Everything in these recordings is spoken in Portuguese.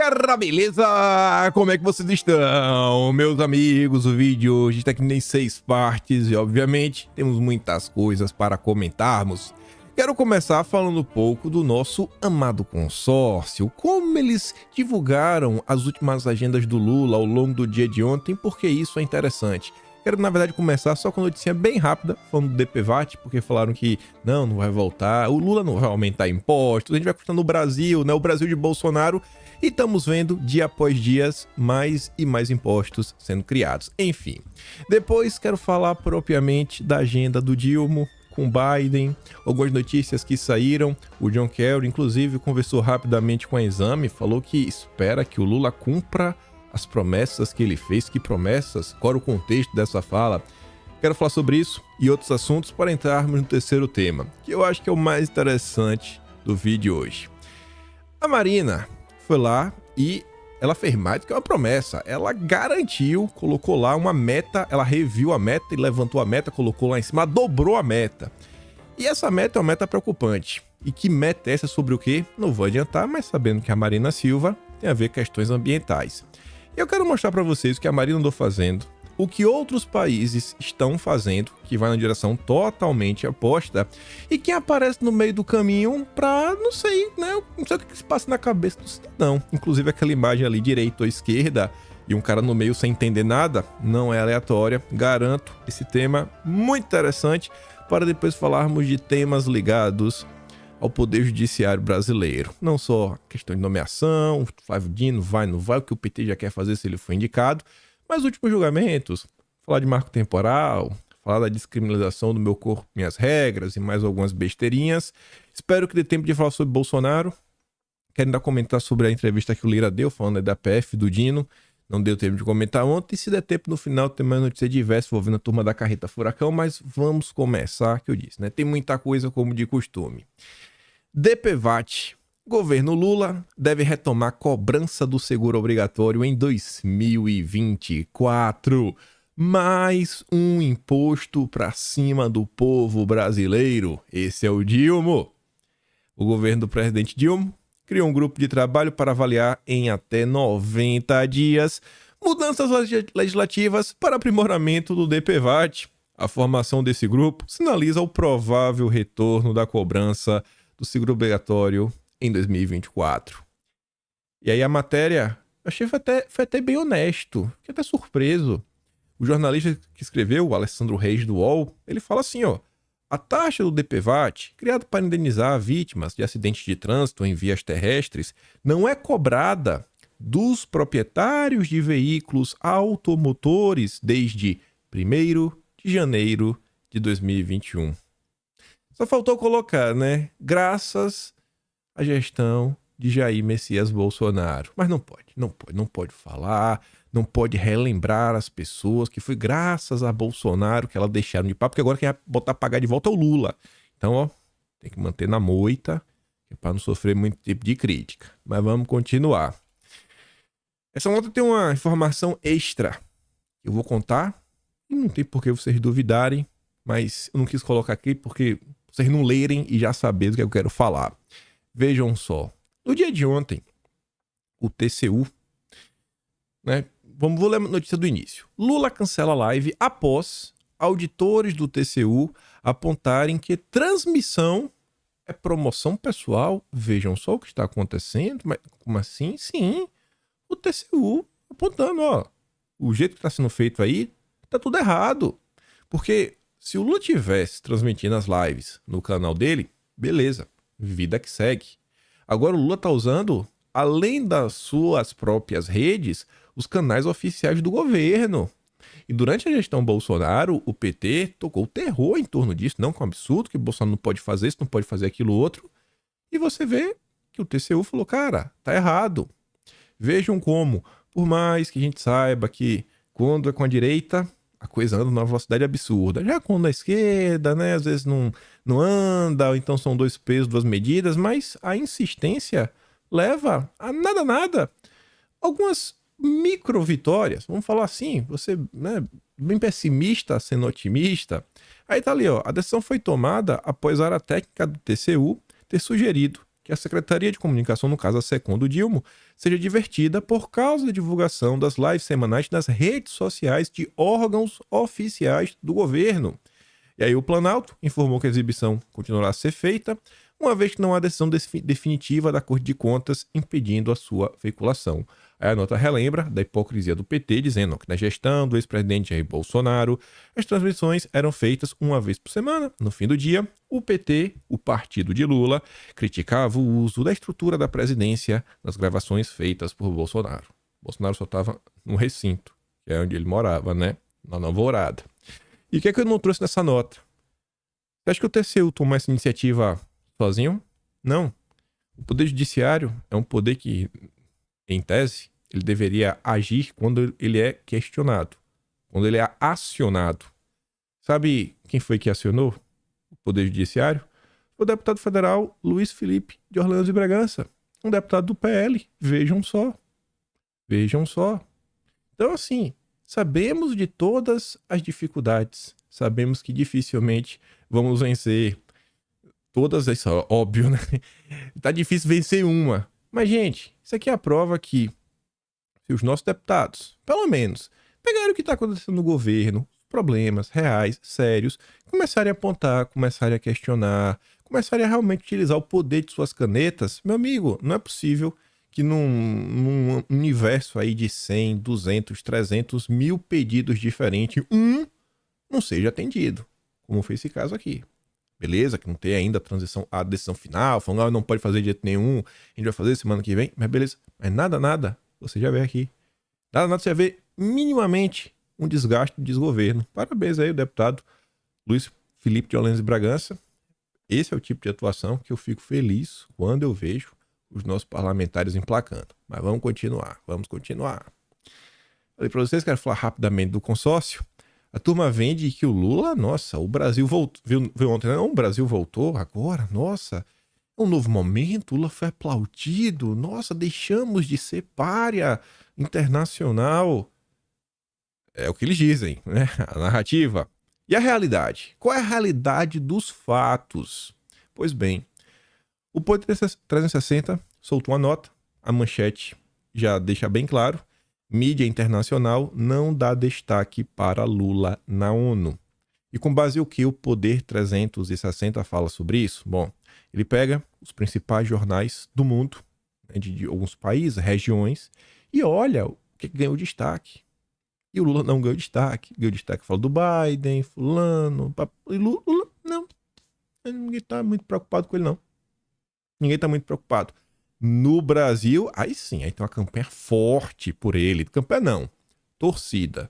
Cara, beleza? Como é que vocês estão, meus amigos? O vídeo hoje está aqui em 6 partes e, obviamente, temos muitas coisas para comentarmos. Quero começar falando um pouco do nosso amado consórcio, como eles divulgaram as últimas agendas do Lula ao longo do dia de ontem, porque isso é interessante. Quero, na verdade, começar só com uma notícia bem rápida, falando do DPVAT, porque falaram que não vai voltar, o Lula não vai aumentar impostos, a gente vai continuar no Brasil, né? O Brasil de Bolsonaro, e estamos vendo, dia após dia, mais e mais impostos sendo criados. Enfim, depois quero falar propriamente da agenda do Dilma com Biden, algumas notícias que saíram. O John Kerry, inclusive, conversou rapidamente com a Exame, falou que espera que o Lula cumpra as promessas que ele fez. Que promessas? Qual era o contexto dessa fala? Quero falar sobre isso e outros assuntos para entrarmos no terceiro tema, que eu acho que é o mais interessante do vídeo hoje. A Marina foi lá e ela fez mais do que uma promessa. Ela garantiu, colocou lá uma meta, ela reviu a meta e levantou a meta, colocou lá em cima, dobrou a meta. E essa meta é uma meta preocupante. E que meta é essa, sobre o quê? Não vou adiantar, mas sabendo que a Marina Silva tem a ver com questões ambientais. Eu quero mostrar para vocês o que a Marina andou fazendo, o que outros países estão fazendo, que vai na direção totalmente oposta, e quem aparece no meio do caminho pra, não sei, né? Não sei o que se passa na cabeça do cidadão. Inclusive aquela imagem ali, direita ou esquerda, e um cara no meio sem entender nada, não é aleatória. Garanto esse tema muito interessante para depois falarmos de temas ligados ao Poder Judiciário brasileiro. Não só questão de nomeação, o Flávio Dino vai, não vai, o que o PT já quer fazer se ele for indicado, mas últimos julgamentos, falar de marco temporal, falar da descriminalização do meu corpo, minhas regras e mais algumas besteirinhas. Espero que dê tempo de falar sobre Bolsonaro. Quero ainda comentar sobre a entrevista que o Lira deu, falando da PF, do Dino. Não deu tempo de comentar ontem. Se der tempo no final, tem mais notícia diversa envolvendo a turma da Carreta Furacão, mas vamos começar, que eu disse, né? Tem muita coisa como de costume. DPVAT. Governo Lula deve retomar cobrança do seguro obrigatório em 2024. Mais um imposto para cima do povo brasileiro. Esse é o Dilma. O governo do presidente Dilma criou um grupo de trabalho para avaliar em até 90 dias mudanças legislativas para aprimoramento do DPVAT. A formação desse grupo sinaliza o provável retorno da cobrança do seguro obrigatório em 2024. E aí a matéria, achei foi até bem honesto, fiquei até surpreso. O jornalista que escreveu, o Alessandro Reis do UOL, ele fala assim, ó: a taxa do DPVAT, criada para indenizar vítimas de acidentes de trânsito em vias terrestres, não é cobrada dos proprietários de veículos automotores desde 1º de janeiro de 2021. Só faltou colocar, né? Graças à gestão de Jair Messias Bolsonaro. Mas não pode falar, não pode relembrar as pessoas que foi graças a Bolsonaro que elas deixaram de papo, porque agora quem vai botar a pagar de volta é o Lula. Então, ó, tem que manter na moita, para não sofrer muito tipo de crítica. Mas vamos continuar. Essa nota tem uma informação extra que eu vou contar, e não tem por que vocês duvidarem, mas eu não quis colocar aqui porque vocês não lerem e já saberem do que eu quero falar. Vejam só. No dia de ontem, o TCU, né? Vou ler a notícia do início. Lula cancela a live após auditores do TCU apontarem que transmissão é promoção pessoal. Vejam só o que está acontecendo. Mas como assim? Sim, o TCU apontando, ó, o jeito que está sendo feito aí, tá tudo errado. Porque se o Lula tivesse transmitindo as lives no canal dele, beleza, vida que segue. Agora o Lula tá usando, além das suas próprias redes, os canais oficiais do governo. E durante a gestão Bolsonaro, o PT tocou terror em torno disso. Não, que é um absurdo, que o Bolsonaro não pode fazer isso, não pode fazer aquilo outro. E você vê que o TCU falou, cara, tá errado. Vejam como, por mais que a gente saiba que quando é com a direita, a coisa anda numa velocidade absurda. Já quando é esquerda, né, às vezes não anda, ou então são dois pesos, duas medidas, mas a insistência leva a nada. Algumas micro vitórias, vamos falar assim, você, né, bem pessimista sendo otimista. Aí tá ali, ó, a decisão foi tomada após a área técnica do TCU ter sugerido que a Secretaria de Comunicação, no caso a SECOM do Dilma, seja divertida por causa da divulgação das lives semanais nas redes sociais de órgãos oficiais do governo. E aí o Planalto informou que a exibição continuará a ser feita, uma vez que não há decisão definitiva da Corte de Contas impedindo a sua veiculação. Aí a nota relembra da hipocrisia do PT, dizendo que na gestão do ex-presidente Jair Bolsonaro, as transmissões eram feitas uma vez por semana. No fim do dia, o PT, o partido de Lula, criticava o uso da estrutura da presidência nas gravações feitas por Bolsonaro. Bolsonaro só estava no recinto, que é onde ele morava, né? Na Nova Alvorada. E o que é que eu não trouxe nessa nota? Você acha que o TCU tomou essa iniciativa sozinho? Não. O Poder Judiciário é um poder que, em tese, ele deveria agir quando ele é questionado, quando ele é acionado. Sabe quem foi que acionou o Poder Judiciário? O deputado federal Luiz Felipe de Orleans e Bragança, um deputado do PL. Vejam só. Vejam só. Então, assim, sabemos de todas as dificuldades, sabemos que dificilmente vamos vencer todas, isso é óbvio, né? Tá difícil vencer uma. Mas, gente, isso aqui é a prova que se os nossos deputados, pelo menos, pegarem o que está acontecendo no governo, problemas reais, sérios, começarem a apontar, começarem a questionar, começarem a realmente utilizar o poder de suas canetas, meu amigo, não é possível que num universo aí de 100, 200, 300 mil pedidos diferentes, não seja atendido, como foi esse caso aqui. Beleza, que não tem ainda a decisão final, falando, não pode fazer de jeito nenhum, a gente vai fazer semana que vem, mas beleza. Mas nada, você já vê aqui. Nada, você já vê minimamente um desgaste, um desgoverno. Parabéns aí, o deputado Luiz Felipe de Orleans e Bragança. Esse é o tipo de atuação que eu fico feliz quando eu vejo os nossos parlamentares emplacando. Mas vamos continuar. Falei para vocês, quero falar rapidamente do consórcio. A turma vende que o Lula, nossa, o Brasil voltou, viu ontem, não, o Brasil voltou agora, nossa, é um novo momento, o Lula foi aplaudido, nossa, deixamos de ser pária internacional. É o que eles dizem, né? A narrativa. E a realidade? Qual é a realidade dos fatos? Pois bem, o Poder 360 soltou uma nota, a manchete já deixa bem claro, mídia internacional não dá destaque para Lula na ONU. E com base em o que o Poder 360 fala sobre isso? Bom, ele pega os principais jornais do mundo, né, de alguns países, regiões, e olha o que ganhou destaque. E o Lula não ganhou destaque. Ganhou destaque, fala do Biden, fulano, e Lula, não. Ninguém está muito preocupado com ele, não. Ninguém está muito preocupado. No Brasil, aí sim, aí tem uma campanha forte por ele. Campanha não, torcida.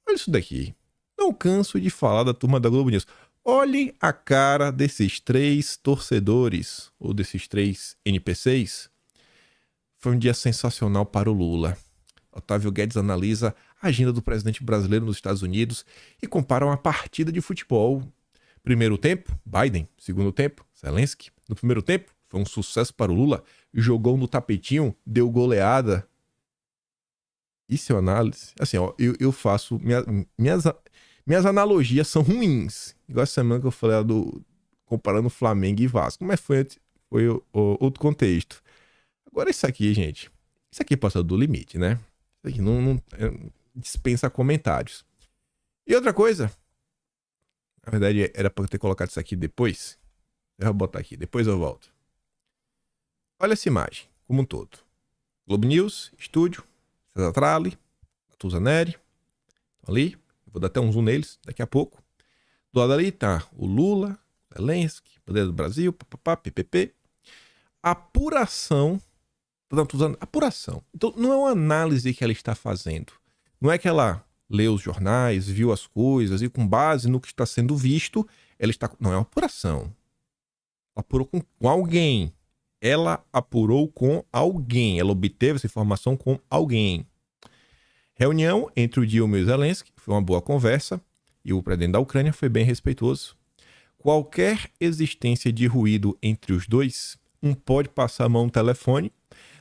Olha isso daqui. Não canso de falar da turma da Globo News. Olhem a cara desses 3 torcedores, ou desses 3 NPCs. Foi um dia sensacional para o Lula. Otávio Guedes analisa a agenda do presidente brasileiro nos Estados Unidos e compara uma partida de futebol. Primeiro tempo, Biden. Segundo tempo, Zelensky. No primeiro tempo, foi um sucesso para o Lula. Jogou no tapetinho, deu goleada. Isso é análise. Assim, ó, eu faço... Minhas analogias são ruins. Igual essa semana que eu falei comparando Flamengo e Vasco. Mas foi outro contexto. Agora isso aqui, gente. Isso aqui passa do limite, né? Isso aqui não dispensa comentários. E outra coisa. Na verdade, era para eu ter colocado isso aqui depois. Eu vou botar aqui, depois eu volto. Olha essa imagem, como um todo. Globo News, estúdio, César Tralli, Natuza Neri, ali. Vou dar até um zoom neles daqui a pouco. Do lado ali tá o Lula, Zelensky, Poder do Brasil, PPP. Apuração. Apuração. Então, não é uma análise que ela está fazendo. Não é que ela leu os jornais, viu as coisas e com base no que está sendo visto, ela está... Não, é uma apuração. Ela apurou com alguém. Ela apurou com alguém. Ela obteve essa informação com alguém. Reunião entre o Dilma e o Zelensky. Foi uma boa conversa. E o presidente da Ucrânia foi bem respeitoso. Qualquer existência de ruído entre os dois, um pode passar a mão no telefone,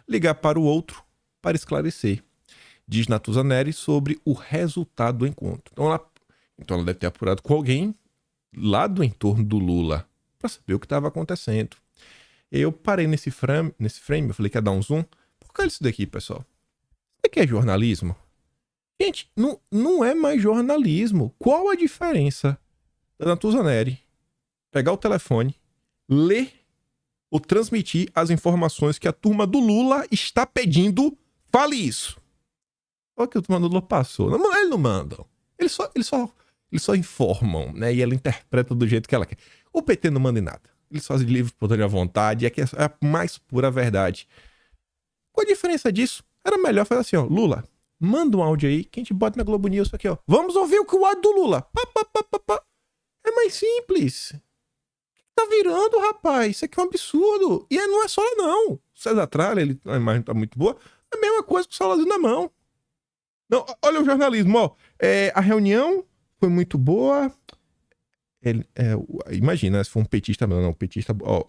ligar para o outro para esclarecer. Diz Natuza Neri sobre o resultado do encontro. Então ela deve ter apurado com alguém lá do entorno do Lula para saber o que estava acontecendo. Eu parei nesse frame, eu falei que ia dar um zoom. Por causa disso daqui, pessoal. Isso daqui é jornalismo? Gente, não é mais jornalismo. Qual a diferença da Natuzaneri pegar o telefone, ler ou transmitir as informações que a turma do Lula está pedindo? Fale isso. Olha o que a turma do Lula passou. Não, eles não mandam. Eles só informam, né? E ela interpreta do jeito que ela quer. O PT não manda em nada. Eles fazem livre por à vontade. É a mais pura verdade. Qual a diferença disso? Era melhor fazer assim, ó. Lula, manda um áudio aí que a gente bota na Globo News aqui, ó. Vamos ouvir o que o áudio do Lula. Pá, pá, pá, pá, pá. É mais simples. Tá virando, rapaz. Isso aqui é um absurdo. E não é só não. O César Tralha, a imagem tá muito boa. É a mesma coisa com o celularzinho na mão. Não, olha o jornalismo, ó. A reunião foi muito boa. Imagina, se for um petista, não, petista, ó.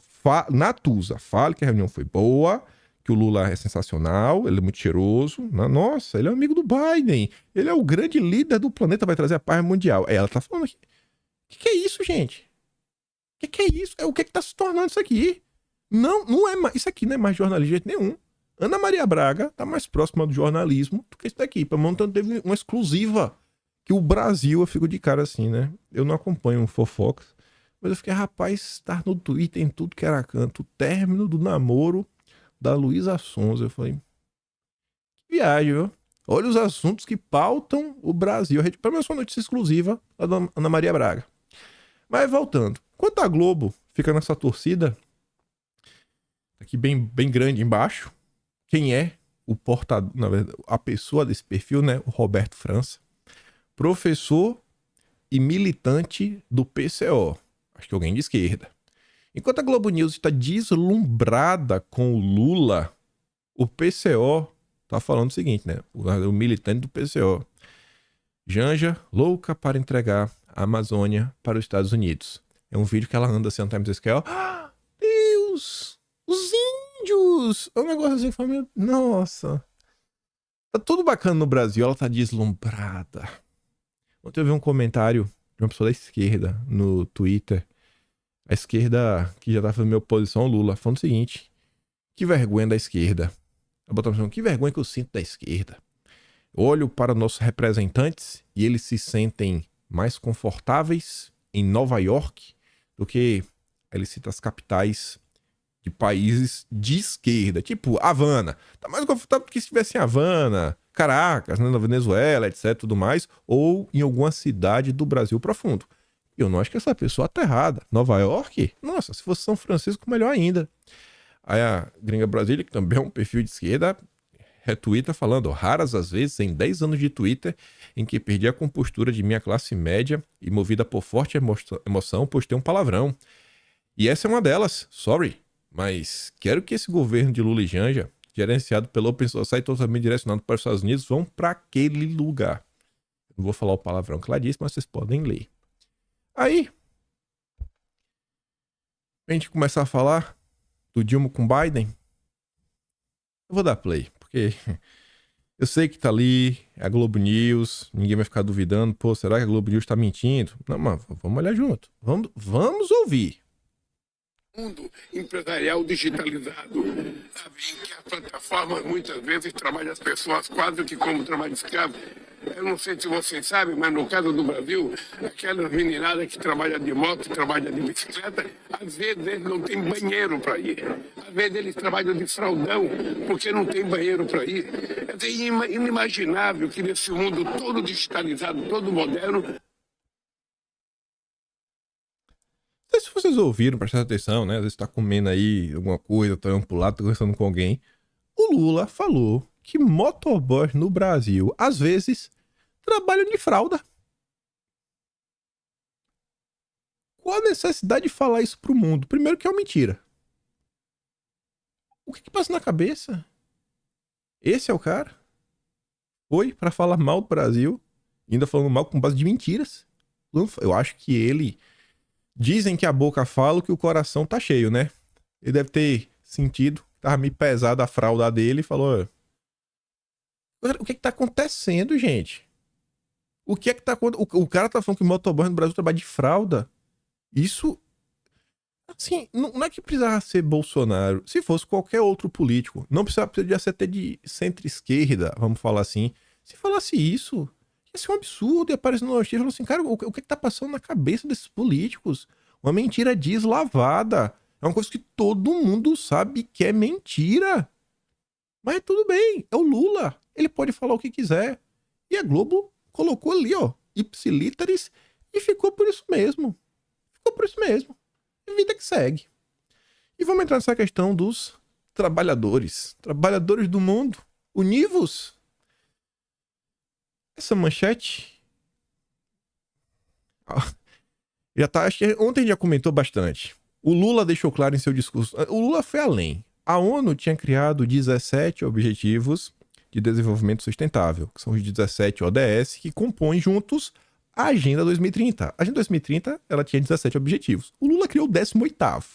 Natuza, fale que a reunião foi boa, que o Lula é sensacional, ele é muito cheiroso. Nossa, ele é amigo do Biden. Ele é o grande líder do planeta, vai trazer a paz mundial. Ela tá falando aqui. O que é isso, gente? O que é isso? O que tá se tornando isso aqui? Não é mais. Isso aqui não é mais jornalismo de jeito nenhum. Ana Maria Braga tá mais próxima do jornalismo do que isso daqui. Pelo menos teve uma exclusiva. Que o Brasil, eu fico de cara assim, né? Eu não acompanho um fofocas. Mas eu fiquei, rapaz, tá no Twitter em tudo que era canto. O término do namoro da Luísa Sonza. Eu falei, que viagem, viu? Olha os assuntos que pautam o Brasil. Pelo menos uma notícia exclusiva da Ana Maria Braga. Mas voltando. Enquanto a Globo fica nessa torcida, aqui bem grande embaixo, quem é o portador, na verdade, a pessoa desse perfil, né? O Roberto França. Professor e militante do PCO. Acho que alguém de esquerda. Enquanto a Globo News está deslumbrada com o Lula, o PCO tá falando o seguinte, né? O militante do PCO. Janja, louca para entregar a Amazônia para os Estados Unidos. É um vídeo que ela anda assim no Times Square. Ah, Deus! Os índios! É um negócio assim, família. Nossa! Tá tudo bacana no Brasil, ela tá deslumbrada. Ontem eu vi um comentário de uma pessoa da esquerda no Twitter. A esquerda que já tá fazendo minha oposição ao Lula, falando o seguinte: que vergonha da esquerda. Eu boto uma que vergonha que eu sinto da esquerda. Eu olho para nossos representantes e eles se sentem mais confortáveis em Nova York do que eles citam as capitais de países de esquerda, tipo Havana. Tá mais confortável do que se estivesse em Havana, Caracas, né, na Venezuela, etc, tudo mais, ou em alguma cidade do Brasil profundo. Eu não acho que essa pessoa tá errada. Nova York? Nossa, se fosse São Francisco, melhor ainda. Aí a Gringa Brasília, que também é um perfil de esquerda, retuita falando, raras as vezes em 10 anos de Twitter em que perdi a compostura de minha classe média e movida por forte emoção, postei um palavrão. E essa é uma delas, sorry, mas quero que esse governo de Lula e Janja, gerenciado pela Open Society, totalmente direcionado para os Estados Unidos, vão para aquele lugar. Não vou falar o palavrão que ela disse, mas vocês podem ler. Aí, a gente começar a falar do Dilma com Biden, eu vou dar play, porque eu sei que tá ali, é a Globo News, ninguém vai ficar duvidando, pô, será que a Globo News tá mentindo? Não, mas vamos olhar junto, vamos ouvir. Mundo empresarial digitalizado, sabe, em que a plataforma muitas vezes trabalha as pessoas quase que como trabalho escravo. Eu não sei se vocês sabem, mas no caso do Brasil, aquelas meninadas que trabalham de moto, trabalham de bicicleta, às vezes eles não têm banheiro para ir. Às vezes eles trabalham de fraldão porque não tem banheiro para ir. É inimaginável que nesse mundo todo digitalizado, todo moderno. Não sei se vocês ouviram, prestaram atenção, né? Às vezes tá comendo aí alguma coisa, tá olhando pro lado, tá conversando com alguém. O Lula falou que motoboys no Brasil, às vezes, trabalham de fralda. Qual a necessidade de falar isso pro mundo? Primeiro que é uma mentira. O que passa na cabeça? Esse é o cara? Foi pra falar mal do Brasil, ainda falando mal com base de mentiras. Eu acho que ele... Dizem que a boca fala que o coração tá cheio, né? Ele deve ter sentido, tava meio pesado a fralda dele e falou... O que tá acontecendo, gente? O que é que tá acontecendo? O cara tá falando que o motoboy no Brasil trabalha de fralda. Isso... Assim, não é que precisava ser Bolsonaro. Se fosse qualquer outro político, não precisaria ser até de centro-esquerda, vamos falar assim. Se falasse isso, ia ser um absurdo. E aparecer no notícia e falar assim, cara, o que tá passando na cabeça desses políticos? Uma mentira deslavada. É uma coisa que todo mundo sabe que é mentira. Mas tudo bem, é o Lula. Ele pode falar o que quiser. E a Globo colocou ali, ó, ipsilíteres, e ficou por isso mesmo. Ficou por isso mesmo. Vida que segue. E vamos entrar nessa questão dos trabalhadores. Trabalhadores do mundo. Univos. Essa manchete... já tá, acho que ontem a gente já comentou bastante. O Lula deixou claro em seu discurso. O Lula foi além. A ONU tinha criado 17 Objetivos de Desenvolvimento Sustentável, que são os 17 ODS, que compõem juntos a Agenda 2030. A Agenda 2030, ela tinha 17 objetivos. O Lula criou o 18º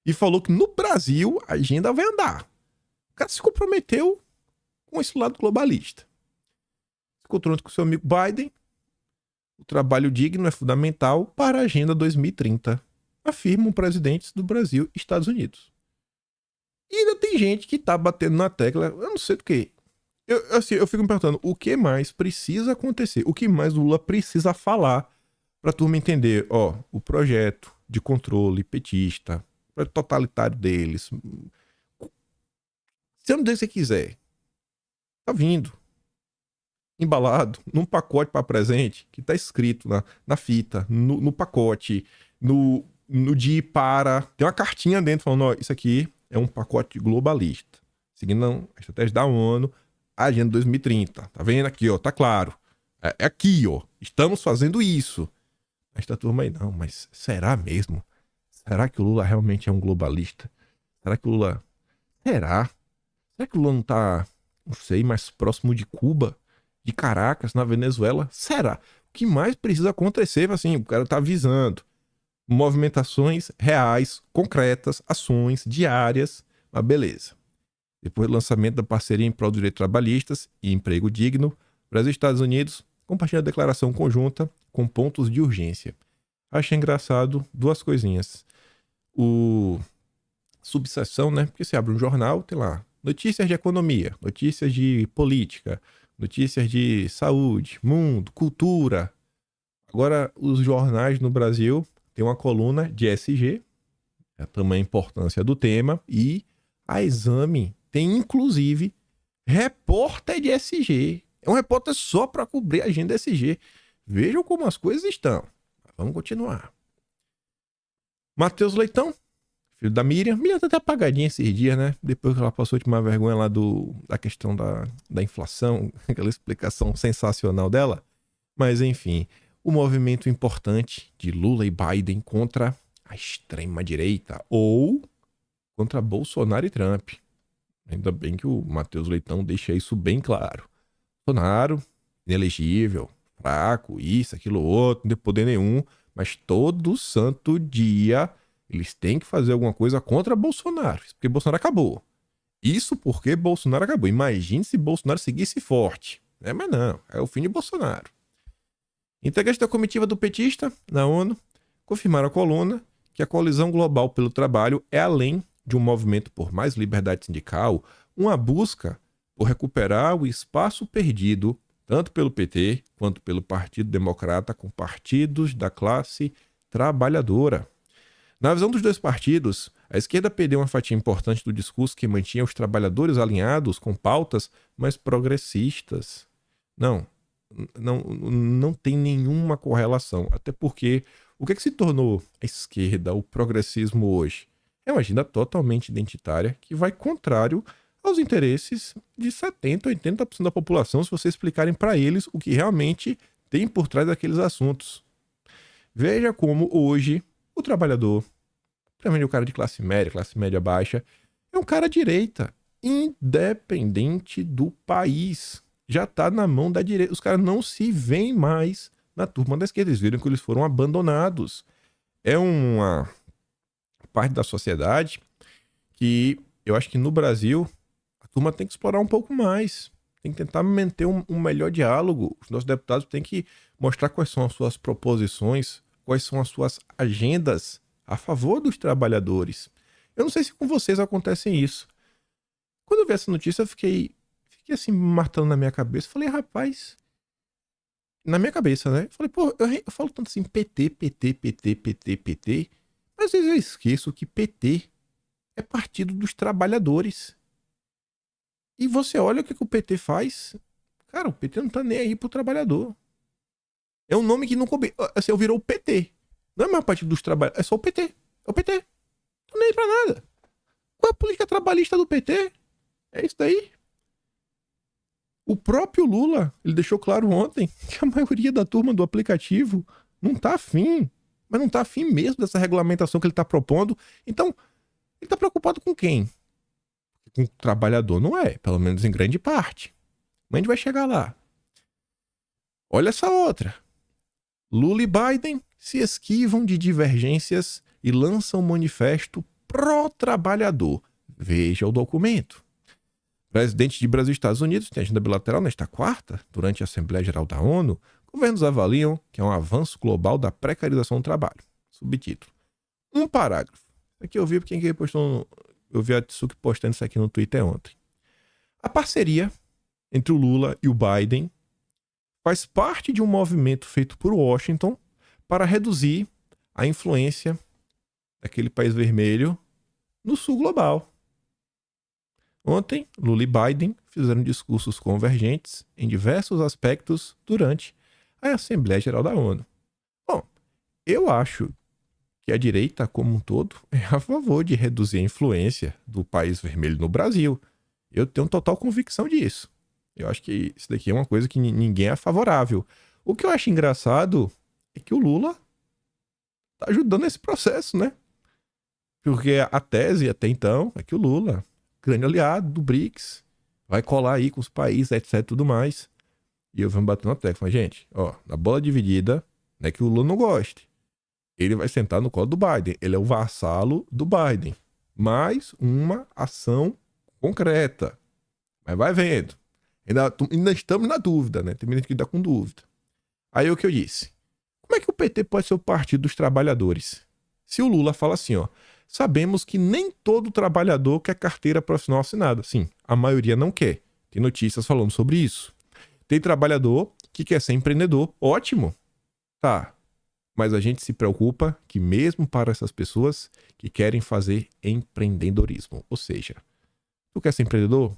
e falou que no Brasil a agenda vai andar. O cara se comprometeu com esse lado globalista. Se encontrou com seu amigo Biden. O trabalho digno é fundamental para a Agenda 2030, afirmam presidentes do Brasil e Estados Unidos. E ainda tem gente que tá batendo na tecla, eu não sei do que. Eu fico me perguntando, o que mais precisa acontecer? O que mais o Lula precisa falar pra turma entender, ó, o projeto de controle petista, o projeto totalitário deles. Se eu não dizer o que você quiser, tá vindo. Embalado num pacote para presente que tá escrito na fita, no pacote, no de para. Tem uma cartinha dentro falando, ó, isso aqui é um pacote globalista. Seguindo a estratégia da ONU, a Agenda 2030. Tá vendo aqui, ó? Tá claro. É aqui, ó. Estamos fazendo isso. Esta turma aí, não, mas será mesmo? Será que o Lula realmente é um globalista? Será que o Lula... Será? Será que o Lula não tá, não sei, mais próximo de Cuba? De Caracas, na Venezuela? Será? O que mais precisa acontecer? Assim, o cara tá avisando. Movimentações reais, concretas, ações diárias. Mas beleza. Depois do lançamento da parceria em prol dos direitos trabalhistas e emprego digno, Brasil e Estados Unidos compartilham a declaração conjunta com pontos de urgência. Achei engraçado duas coisinhas. O subseção, né? Porque você abre um jornal, tem lá notícias de economia, notícias de política, notícias de saúde, mundo, cultura. Agora, os jornais no Brasil têm uma coluna de ESG, a tamanha importância do tema, e a Exame tem, inclusive, repórter de ESG. É um repórter só para cobrir a agenda ESG. Vejam como as coisas estão. Vamos continuar. Matheus Leitão, filho da Miriam. Miriam tá até apagadinha esses dias, né? Depois que ela passou de uma vergonha lá da questão da inflação, aquela explicação sensacional dela. Mas, enfim, o movimento importante de Lula e Biden contra a extrema-direita ou contra Bolsonaro e Trump. Ainda bem que o Matheus Leitão deixa isso bem claro. Bolsonaro, inelegível, fraco, isso, aquilo, outro, não tem poder nenhum, mas todo santo dia eles têm que fazer alguma coisa contra Bolsonaro, porque Bolsonaro acabou. Isso porque Bolsonaro acabou. Imagine se Bolsonaro seguisse forte. Mas não, é o fim de Bolsonaro. Integrantes da comitiva do petista na ONU confirmaram a coluna que a coalizão global pelo trabalho é além de um movimento por mais liberdade sindical, uma busca por recuperar o espaço perdido, tanto pelo PT quanto pelo Partido Democrata, com partidos da classe trabalhadora. Na visão dos dois partidos, a esquerda perdeu uma fatia importante do discurso que mantinha os trabalhadores alinhados com pautas mais progressistas. Não tem nenhuma correlação, até porque o que se tornou a esquerda, o progressismo hoje? É uma agenda totalmente identitária que vai contrário aos interesses de 70%, 80% da população, se vocês explicarem para eles o que realmente tem por trás daqueles assuntos. Veja como hoje o trabalhador, principalmente o cara de classe média baixa, é um cara à direita, independente do país. Já está na mão da direita. Os caras não se veem mais na turma da esquerda. Eles viram que eles foram abandonados. É uma parte da sociedade que eu acho que no Brasil a turma tem que explorar um pouco mais. Tem que tentar manter um melhor diálogo. Os nossos deputados têm que mostrar quais são as suas proposições, quais são as suas agendas a favor dos trabalhadores. Eu não sei se com vocês acontece isso. Quando eu vi essa notícia, eu fiquei assim, martelando na minha cabeça. Falei, rapaz, na minha cabeça, né? Falei, pô, eu falo tanto assim, PT, PT, PT, PT, PT. Mas às vezes eu esqueço que PT é Partido dos Trabalhadores. E você olha o que o PT faz. Cara, o PT não tá nem aí pro trabalhador. É um nome que não coube. Assim, eu virou o PT. Não é mais Partido dos Trabalhadores, é só o PT. É o PT. Não tô nem aí pra nada. Qual é a política trabalhista do PT? É isso daí. O próprio Lula, ele deixou claro ontem que a maioria da turma do aplicativo não tá afim. Mas não tá afim mesmo dessa regulamentação que ele tá propondo. Então, ele tá preocupado com quem? Com o trabalhador, não é? Pelo menos em grande parte. Mas a gente vai chegar lá. Olha essa outra. Lula e Biden se esquivam de divergências e lançam um manifesto pró-trabalhador. Veja o documento. Presidente de Brasil e Estados Unidos tem agenda bilateral nesta quarta, durante a Assembleia Geral da ONU. Governos avaliam que é um avanço global da precarização do trabalho. Subtítulo. Um parágrafo. Aqui eu vi porque quem postou, eu vi a Tsuki postando isso aqui no Twitter ontem. A parceria entre o Lula e o Biden faz parte de um movimento feito por Washington para reduzir a influência daquele país vermelho no sul global. Ontem, Lula e Biden fizeram discursos convergentes em diversos aspectos durante a Assembleia Geral da ONU. Bom, eu acho que a direita como um todo é a favor de reduzir a influência do país vermelho no Brasil. Eu tenho total convicção disso. Eu acho que isso daqui é uma coisa que ninguém é favorável. O que eu acho engraçado é que o Lula tá ajudando nesse processo, né? Porque a tese até então é que o Lula, grande aliado do BRICS, vai colar aí com os países, etc, tudo mais. E eu venho batendo na tecla. Mas, gente, ó, na bola dividida, não é que o Lula não goste. Ele vai sentar no colo do Biden. Ele é o vassalo do Biden. Mais uma ação concreta. Mas vai vendo. Ainda estamos na dúvida, né? Tem gente que dá com dúvida. Aí o que eu disse. Como é que o PT pode ser o partido dos trabalhadores? Se o Lula fala assim, ó. Sabemos que nem todo trabalhador quer carteira profissional assinada. Sim, a maioria não quer. Tem notícias falando sobre isso. Tem trabalhador que quer ser empreendedor. Ótimo. Tá. Mas a gente se preocupa que mesmo para essas pessoas que querem fazer empreendedorismo. Ou seja, tu quer ser empreendedor?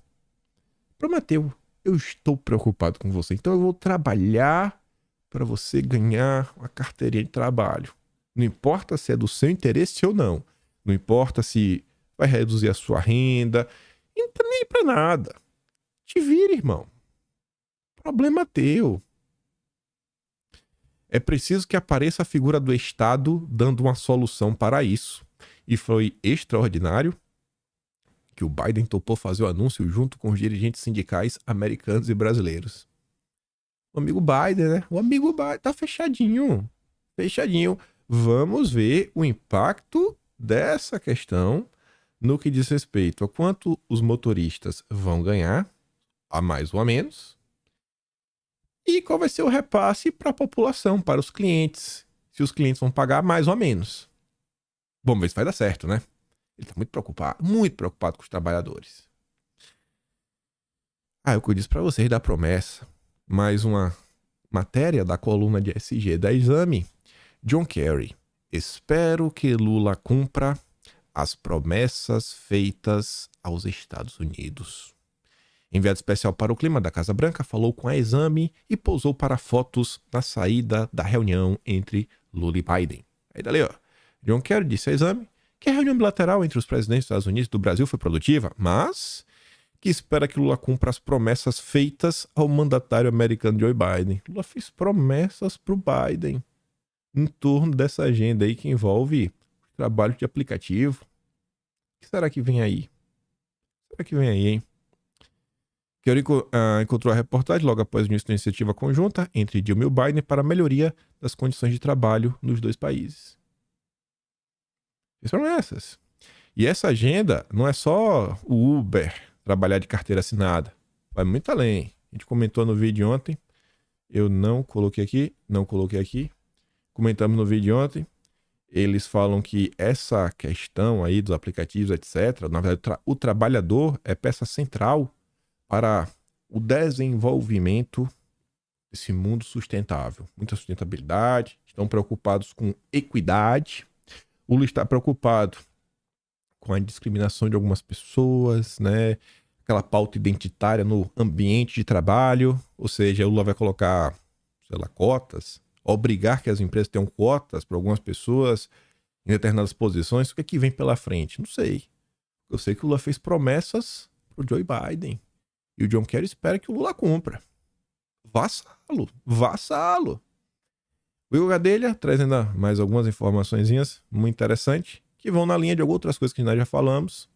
Prometeu. Eu estou preocupado com você. Então eu vou trabalhar para você ganhar uma carteirinha de trabalho. Não importa se é do seu interesse ou não. Não importa se vai reduzir a sua renda. Não tá nem para nada. Te vira, irmão. Problema teu. É preciso que apareça a figura do Estado dando uma solução para isso. E foi extraordinário que o Biden topou fazer o anúncio junto com os dirigentes sindicais americanos e brasileiros. O amigo Biden, né? O amigo Biden tá fechadinho. Fechadinho. Vamos ver o impacto dessa questão no que diz respeito a quanto os motoristas vão ganhar, a mais ou a menos, e qual vai ser o repasse para a população, para os clientes. Se os clientes vão pagar mais ou a menos. Vamos ver se vai dar certo, né? Ele está muito preocupado com os trabalhadores. O que eu disse para vocês da promessa. Mais uma matéria da coluna de SG da Exame. John Kerry. Espero que Lula cumpra as promessas feitas aos Estados Unidos. Enviado especial para o clima da Casa Branca falou com a Exame e pousou para fotos na saída da reunião entre Lula e Biden. Aí dali, ó. John Kerry disse à Exame que a reunião bilateral entre os presidentes dos Estados Unidos e do Brasil foi produtiva, mas que espera que Lula cumpra as promessas feitas ao mandatário americano Joe Biden. Lula fez promessas para o Biden em torno dessa agenda aí que envolve trabalho de aplicativo. O que será que vem aí? Será que vem aí, hein? Kerry encontrou a reportagem logo após o início da iniciativa conjunta entre Dilma e o Biden para a melhoria das condições de trabalho nos dois países. Fez promessas. E essa agenda não é só o Uber trabalhar de carteira assinada. Vai muito além. A gente comentou no vídeo ontem. Eu não coloquei aqui. Comentamos no vídeo ontem. Eles falam que essa questão aí dos aplicativos, etc., na verdade, o trabalhador é peça central para o desenvolvimento desse mundo sustentável. Muita sustentabilidade, estão preocupados com equidade. O Lula está preocupado com a discriminação de algumas pessoas, né? Aquela pauta identitária no ambiente de trabalho, ou seja, o Lula vai colocar, sei lá, cotas, obrigar que as empresas tenham cotas para algumas pessoas em determinadas posições. O que é que vem pela frente? Não sei. Eu sei que o Lula fez promessas pro Joe Biden. E o John Kerry espera que o Lula cumpra. Vassalo, vassalo. O Igor Gadelha traz ainda mais algumas informaçõezinhas muito interessantes que vão na linha de outras coisas que nós já falamos.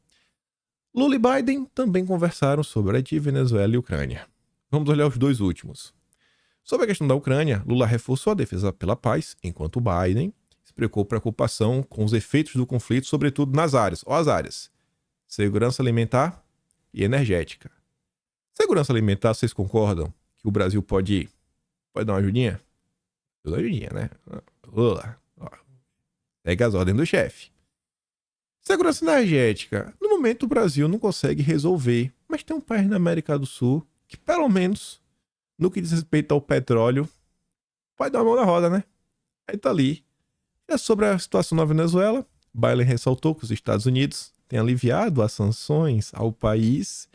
Lula e Biden também conversaram sobre Haiti, Venezuela e Ucrânia. Vamos olhar os dois últimos. Sobre a questão da Ucrânia, Lula reforçou a defesa pela paz, enquanto Biden explicou preocupação com os efeitos do conflito, sobretudo nas áreas. Ó, as áreas: segurança alimentar e energética. Segurança alimentar, vocês concordam que o Brasil pode dar uma ajudinha? Uma ajudinha, né? Lula, segue as ordens do chefe. Segurança energética. No momento o Brasil não consegue resolver, mas tem um país na América do Sul que, pelo menos, no que diz respeito ao petróleo, pode dar uma mão na roda, né? Aí tá ali. E sobre a situação na Venezuela, Biden ressaltou que os Estados Unidos têm aliviado as sanções ao país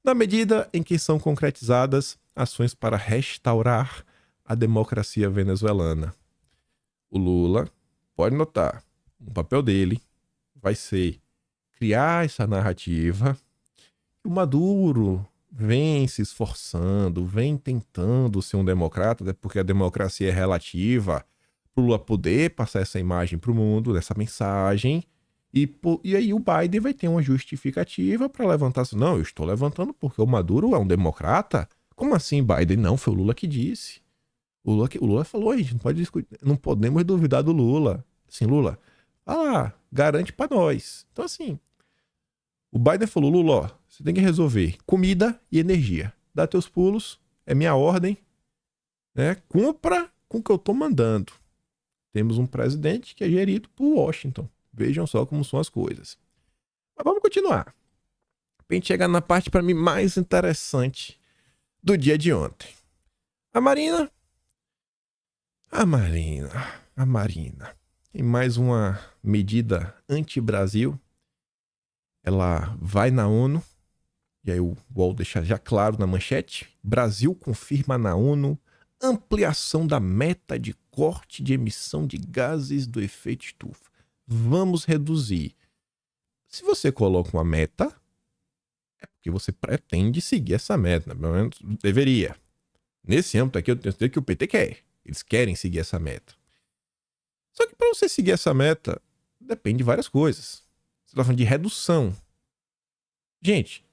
na medida em que são concretizadas ações para restaurar a democracia venezuelana. O Lula, pode notar, o papel dele vai ser criar essa narrativa. O Maduro vem se esforçando, vem tentando ser um democrata, até porque a democracia é relativa, para o Lula poder passar essa imagem para o mundo, dessa mensagem. E aí o Biden vai ter uma justificativa para levantar assim, não, eu estou levantando porque o Maduro é um democrata? Como assim, Biden? Não, foi o Lula que disse. O Lula falou, a gente não pode discutir, não podemos duvidar do Lula. Assim, Lula, garante para nós. Então assim, o Biden falou, Lula, ó, você tem que resolver comida e energia. Dá teus pulos, é minha ordem, né? Cumpra com o que eu tô mandando. Temos um presidente que é gerido por Washington. Vejam só como são as coisas. Mas vamos continuar. Pra gente chegar na parte, para mim, mais interessante do dia de ontem. A Marina, em mais uma medida anti-Brasil, ela vai na ONU, e aí o UOL deixa já claro na manchete, Brasil confirma na ONU ampliação da meta de corte de emissão de gases do efeito estufa. Vamos reduzir. Se você coloca uma meta, é porque você pretende seguir essa meta, pelo menos deveria. Nesse âmbito aqui, eu tenho certeza que o PT quer. Eles querem seguir essa meta. Só que para você seguir essa meta, depende de várias coisas. Você está falando de redução. Gente,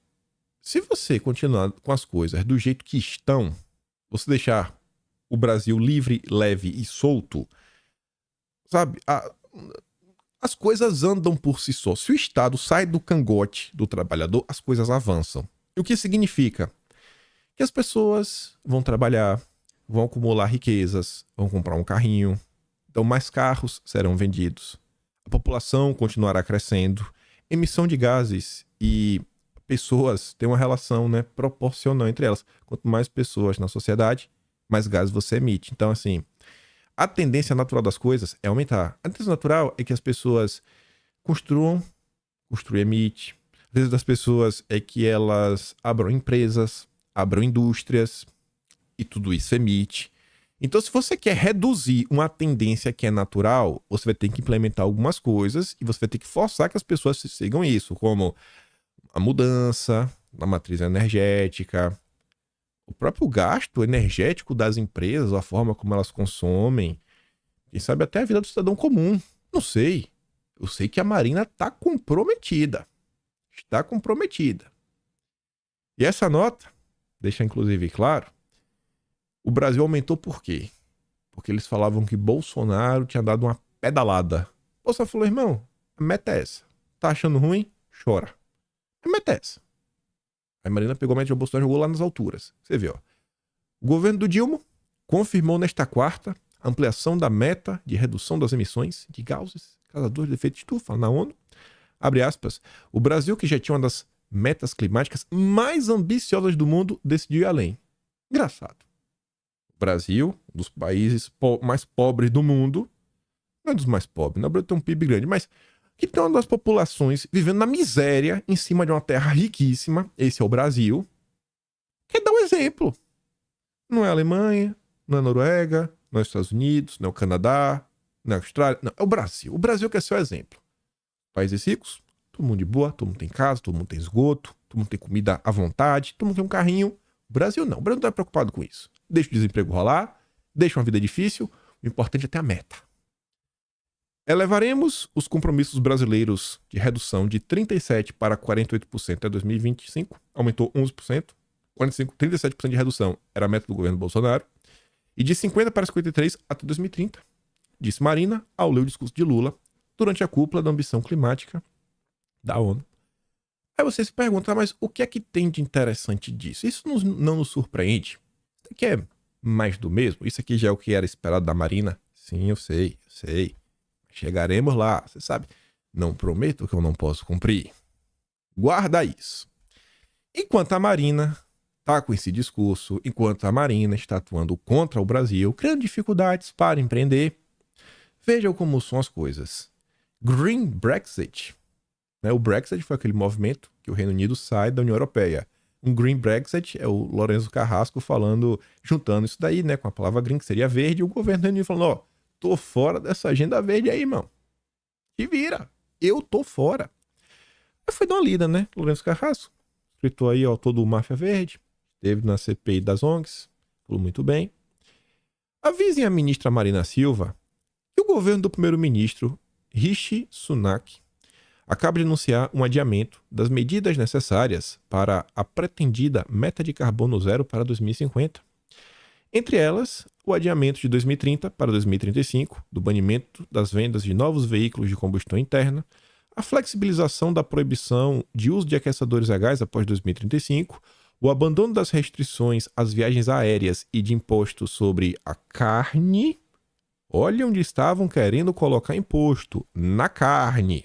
se você continuar com as coisas do jeito que estão, você deixar o Brasil livre, leve e solto, sabe? As coisas andam por si só. Se o Estado sai do cangote do trabalhador, as coisas avançam. E o que significa? Que as pessoas vão trabalhar, vão acumular riquezas, vão comprar um carrinho, então mais carros serão vendidos. A população continuará crescendo. Emissão de gases e pessoas têm uma relação, né, proporcional entre elas. Quanto mais pessoas na sociedade, mais gases você emite. Então, assim, a tendência natural das coisas é aumentar. A tendência natural é que as pessoas construam, construir emite. A tendência das pessoas é que elas abram empresas, abram indústrias e tudo isso emite. Então, se você quer reduzir uma tendência que é natural, você vai ter que implementar algumas coisas e você vai ter que forçar que as pessoas sigam isso, como a mudança na matriz energética, o próprio gasto energético das empresas, a forma como elas consomem, quem sabe até a vida do cidadão comum. Não sei. Eu sei que a Marina está comprometida. Está comprometida. E essa nota deixa inclusive claro, o Brasil aumentou por quê? Porque eles falavam que Bolsonaro tinha dado uma pedalada. Bolsonaro falou, irmão, a meta é essa. Tá achando ruim? Chora. A meta é essa. Aí a Marina pegou a meta de Bolsonaro e jogou lá nas alturas. Você vê, ó. O governo do Dilma confirmou nesta quarta ampliação da meta de redução das emissões de gases causadores de efeito de estufa na ONU. Abre aspas. O Brasil, que já tinha uma das metas climáticas mais ambiciosas do mundo, decidiu ir além. Engraçado. O Brasil, um dos países mais pobres do mundo, não é dos mais pobres, não, o Brasil tem um PIB grande, mas que tem uma das populações vivendo na miséria em cima de uma terra riquíssima, esse é o Brasil, quer dar um exemplo. Não é a Alemanha, não é a Noruega, não é os Estados Unidos, não é o Canadá, não é a Austrália, não, é o Brasil. O Brasil quer ser o exemplo. Países ricos, todo mundo de boa, todo mundo tem casa, todo mundo tem esgoto, todo mundo tem comida à vontade, todo mundo tem um carrinho. O Brasil não, o Brasil não está preocupado com isso. Deixa o desemprego rolar, deixa uma vida difícil, o importante é ter a meta. Elevaremos os compromissos brasileiros de redução de 37% para 48% até 2025, aumentou 11%, 37% de redução era a meta do governo Bolsonaro, e de 50% para 53% até 2030, disse Marina ao ler o discurso de Lula durante a cúpula da ambição climática da ONU. Aí você se pergunta, mas o que é que tem de interessante disso? Isso não nos surpreende? Isso aqui é mais do mesmo? Isso aqui já é o que era esperado da Marina? Sim, eu sei. Chegaremos lá, você sabe. Não prometo que eu não posso cumprir. Guarda isso. Enquanto a Marina está com esse discurso, enquanto a Marina está atuando contra o Brasil, criando dificuldades para empreender, vejam como são as coisas. Green Brexit. O Brexit foi aquele movimento que o Reino Unido sai da União Europeia. Um Green Brexit é o Lourenço Carrasco falando, juntando isso daí, com a palavra green, que seria verde, e o governo do Reino Unido falando, tô fora dessa agenda verde aí, irmão. Te vira. Eu tô fora. Aí foi dar uma lida, Lourenço Carrasco. Escritor aí, autor do Máfia Verde. Esteve na CPI das ONGs. Falou muito bem. Avisem a ministra Marina Silva que o governo do primeiro-ministro Rishi Sunak acaba de anunciar um adiamento das medidas necessárias para a pretendida meta de carbono zero para 2050. Entre elas, o adiamento de 2030 para 2035, do banimento das vendas de novos veículos de combustão interna, a flexibilização da proibição de uso de aquecedores a gás após 2035, o abandono das restrições às viagens aéreas e de imposto sobre a carne. Olha onde estavam querendo colocar imposto, na carne.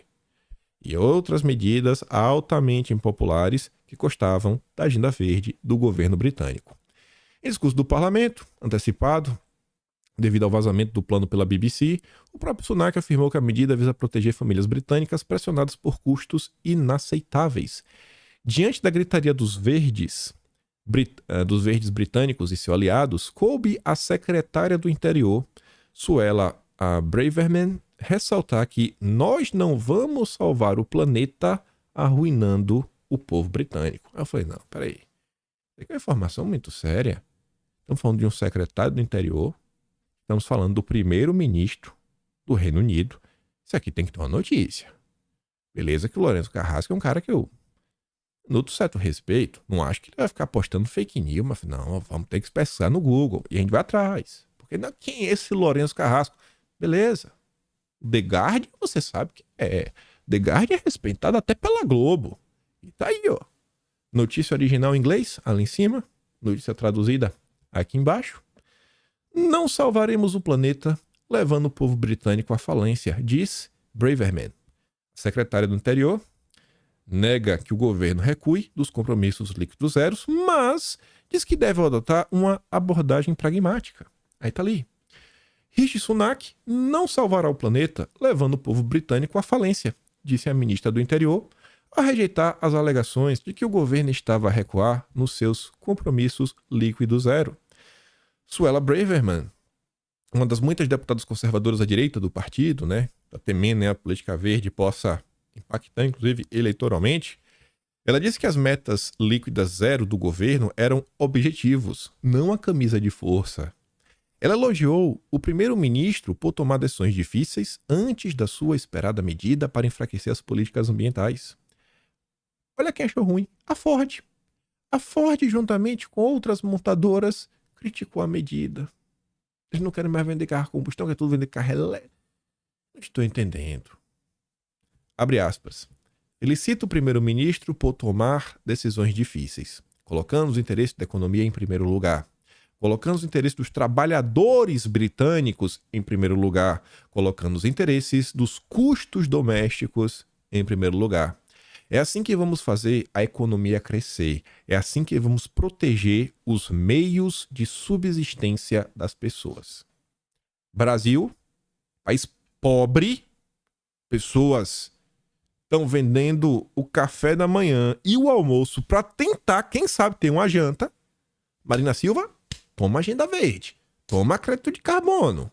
E outras medidas altamente impopulares que constavam da agenda verde do governo britânico. Em discurso do parlamento, antecipado, devido ao vazamento do plano pela BBC, o próprio Sunak afirmou que a medida visa proteger famílias britânicas pressionadas por custos inaceitáveis. Diante da gritaria dos verdes britânicos e seus aliados, coube à secretária do Interior, Suella Braverman, ressaltar que nós não vamos salvar o planeta arruinando o povo britânico. Eu falei, não, peraí. Isso aqui é uma informação muito séria. Estamos falando de um secretário do Interior. Estamos falando do primeiro-ministro do Reino Unido. Isso aqui tem que ter uma notícia. Beleza que o Lourenço Carrasco é um cara que eu noto certo respeito. Não acho que ele vai ficar postando fake news, mas não, vamos ter que pesquisar no Google. E a gente vai atrás. Porque não, quem é esse Lourenço Carrasco? Beleza. O The Guardian, você sabe que é. The Guardian é respeitado até pela Globo. E tá aí, ó. Notícia original em inglês, ali em cima. Notícia traduzida aqui embaixo. Não salvaremos o planeta levando o povo britânico à falência, diz Braverman. A secretária do Interior nega que o governo recue dos compromissos líquidos zeros, mas diz que deve adotar uma abordagem pragmática. Aí tá ali. Rishi Sunak não salvará o planeta levando o povo britânico à falência, disse a ministra do Interior, a rejeitar as alegações de que o governo estava a recuar nos seus compromissos líquidos zero. Suella Braverman, uma das muitas deputadas conservadoras à direita do partido, tá temendo a política verde possa impactar, inclusive, eleitoralmente, ela disse que as metas líquidas zero do governo eram objetivos, não a camisa de força. Ela elogiou o primeiro-ministro por tomar decisões difíceis antes da sua esperada medida para enfraquecer as políticas ambientais. Olha quem achou ruim. A Ford. A Ford, juntamente com outras montadoras, criticou a medida. Eles não querem mais vender carro a combustão, quer tudo vender carro elétrico. Não estou entendendo. Abre aspas. Ele cita o primeiro-ministro por tomar decisões difíceis, colocando os interesses da economia em primeiro lugar. colocando os interesses dos trabalhadores britânicos em primeiro lugar, colocando os interesses dos custos domésticos em primeiro lugar. É assim que vamos fazer a economia crescer. É assim que vamos proteger os meios de subsistência das pessoas. Brasil, país pobre, pessoas estão vendendo o café da manhã e o almoço para tentar, quem sabe, ter uma janta. Marina Silva, toma agenda verde, toma crédito de carbono.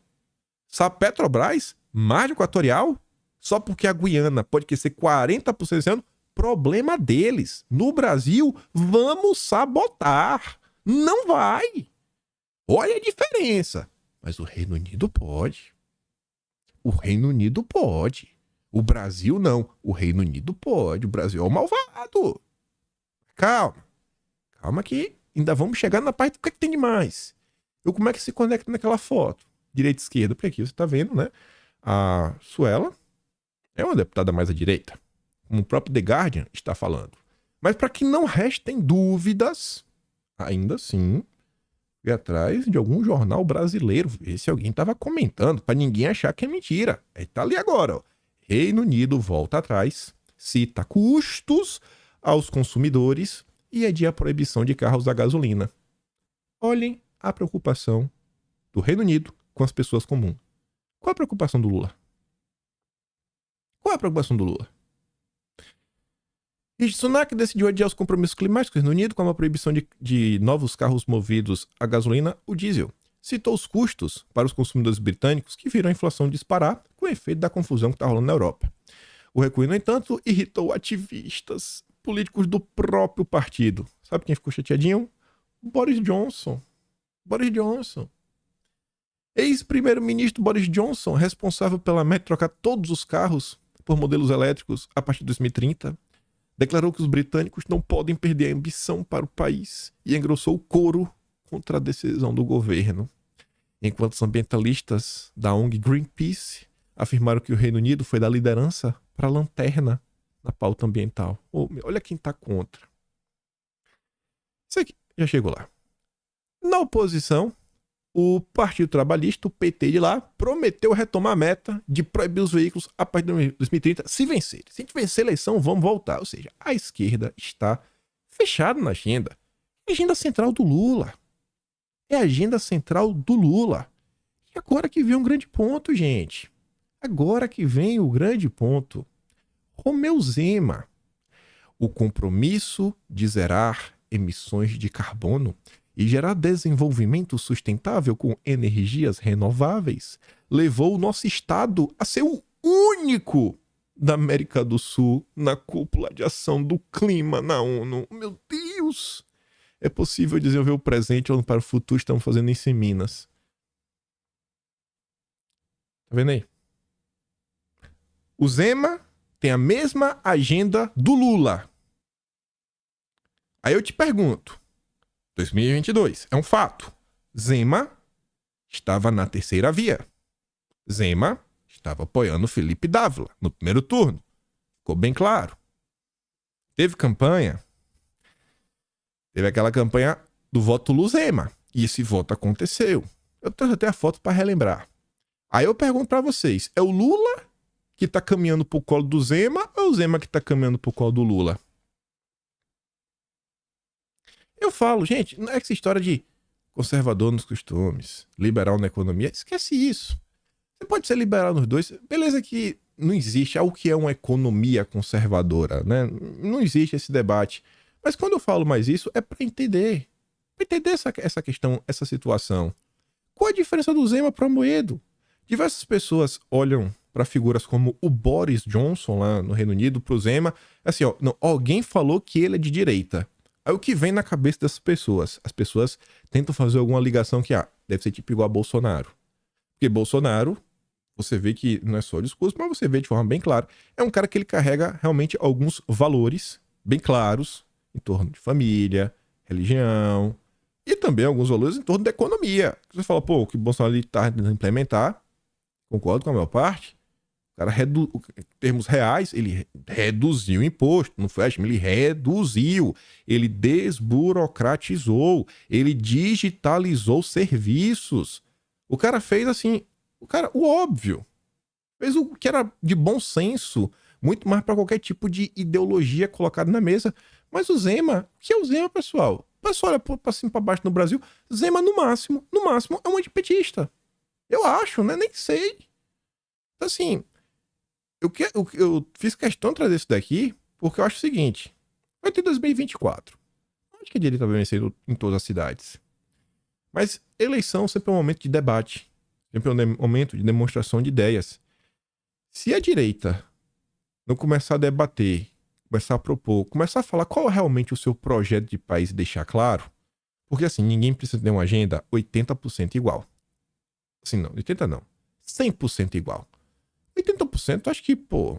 Sabe, Petrobras, margem equatorial, só porque a Guiana pode crescer 40% esse ano, problema deles. No Brasil, vamos sabotar. Não vai. Olha a diferença. Mas o Reino Unido pode. O Reino Unido pode. O Brasil não. O Reino Unido pode. O Brasil é o malvado. Calma. Calma que ainda vamos chegar na parte do que tem de mais. Como é que se conecta naquela foto? Direita e esquerda. Porque aqui você está vendo, né? A Suela é uma deputada mais à direita. Como o próprio The Guardian está falando. Mas para que não restem dúvidas, ainda assim, fui atrás de algum jornal brasileiro, ver se alguém estava comentando, para ninguém achar que é mentira. Está ali agora. Ó. Reino Unido volta atrás, cita custos aos consumidores e adia a proibição de carros a gasolina. Olhem a preocupação do Reino Unido com as pessoas comuns. Qual a preocupação do Lula? Qual a preocupação do Lula? Rishi Sunak decidiu adiar os compromissos climáticos do Reino Unido com a proibição de novos carros movidos a gasolina ou diesel. Citou os custos para os consumidores britânicos que viram a inflação disparar com o efeito da confusão que está rolando na Europa. O recuo, no entanto, irritou ativistas políticos do próprio partido. Sabe quem ficou chateadinho? Boris Johnson. Boris Johnson. Ex-primeiro-ministro Boris Johnson, responsável pela meta de trocar todos os carros por modelos elétricos a partir de 2030, declarou que os britânicos não podem perder a ambição para o país e engrossou o coro contra a decisão do governo. Enquanto os ambientalistas da ONG Greenpeace afirmaram que o Reino Unido foi da liderança para a lanterna na pauta ambiental. Olha quem está contra. Isso aqui já chegou lá. Na oposição, o Partido Trabalhista, o PT de lá, prometeu retomar a meta de proibir os veículos a partir de 2030, se vencer. Se a gente vencer a eleição, vamos voltar. Ou seja, a esquerda está fechada na agenda. É a agenda central do Lula. É a agenda central do Lula. E agora que vem um grande ponto, gente. Agora que vem o grande ponto. Romeu Zema. O compromisso de zerar emissões de carbono e gerar desenvolvimento sustentável com energias renováveis levou o nosso estado a ser o único da América do Sul na cúpula de ação do clima na ONU. Meu Deus! É possível desenvolver o presente olhando para o futuro, estamos fazendo isso em Minas. Tá vendo aí? O Zema tem a mesma agenda do Lula. Aí eu te pergunto, 2022, é um fato. Zema estava na terceira via. Zema estava apoiando Felipe Dávila no primeiro turno. Ficou bem claro. Teve campanha. Teve aquela campanha do voto Luzema. E esse voto aconteceu. Eu tenho até a foto para relembrar. Aí eu pergunto para vocês, é o Lula que está caminhando pro colo do Zema ou o Zema que está caminhando pro colo do Lula? Eu falo, gente, não é essa história de conservador nos costumes, liberal na economia. Esquece isso. Você pode ser liberal nos dois. Beleza que não existe algo que é uma economia conservadora, né? Não existe esse debate. Mas quando eu falo mais isso, é para entender. Para entender essa questão, essa situação. Qual a diferença do Zema para o Amoedo? Diversas pessoas olham para figuras como o Boris Johnson lá no Reino Unido, pro Zema, assim, ó, não, alguém falou que ele é de direita. Aí o que vem na cabeça dessas pessoas? As pessoas tentam fazer alguma ligação que, deve ser tipo igual a Bolsonaro. Porque Bolsonaro, você vê que não é só discurso, mas você vê de forma bem clara, é um cara que ele carrega realmente alguns valores bem claros em torno de família, religião e também alguns valores em torno da economia. Você fala, pô, o que o Bolsonaro está tentando implementar, concordo com a maior parte, cara, em termos reais, ele reduziu o imposto, não foi, ele reduziu, ele desburocratizou, ele digitalizou serviços. O cara fez assim, o óbvio, fez o que era de bom senso, muito mais para qualquer tipo de ideologia colocada na mesa. Mas o Zema, o que é o Zema, pessoal? O pessoal olha para cima, para baixo no Brasil, Zema no máximo é um antipetista. Eu acho, né? Nem sei. Então, assim, eu fiz questão de trazer isso daqui porque eu acho o seguinte: vai ter 2024. Acho que a direita vai vencer em todas as cidades. Mas eleição sempre é um momento de debate, sempre é um momento de demonstração de ideias. Se a direita não começar a debater, começar a propor, começar a falar qual é realmente o seu projeto de país e deixar claro, porque assim, ninguém precisa ter uma agenda 80% igual. Assim, não, 80% não. 100% igual. 80% acho que, pô,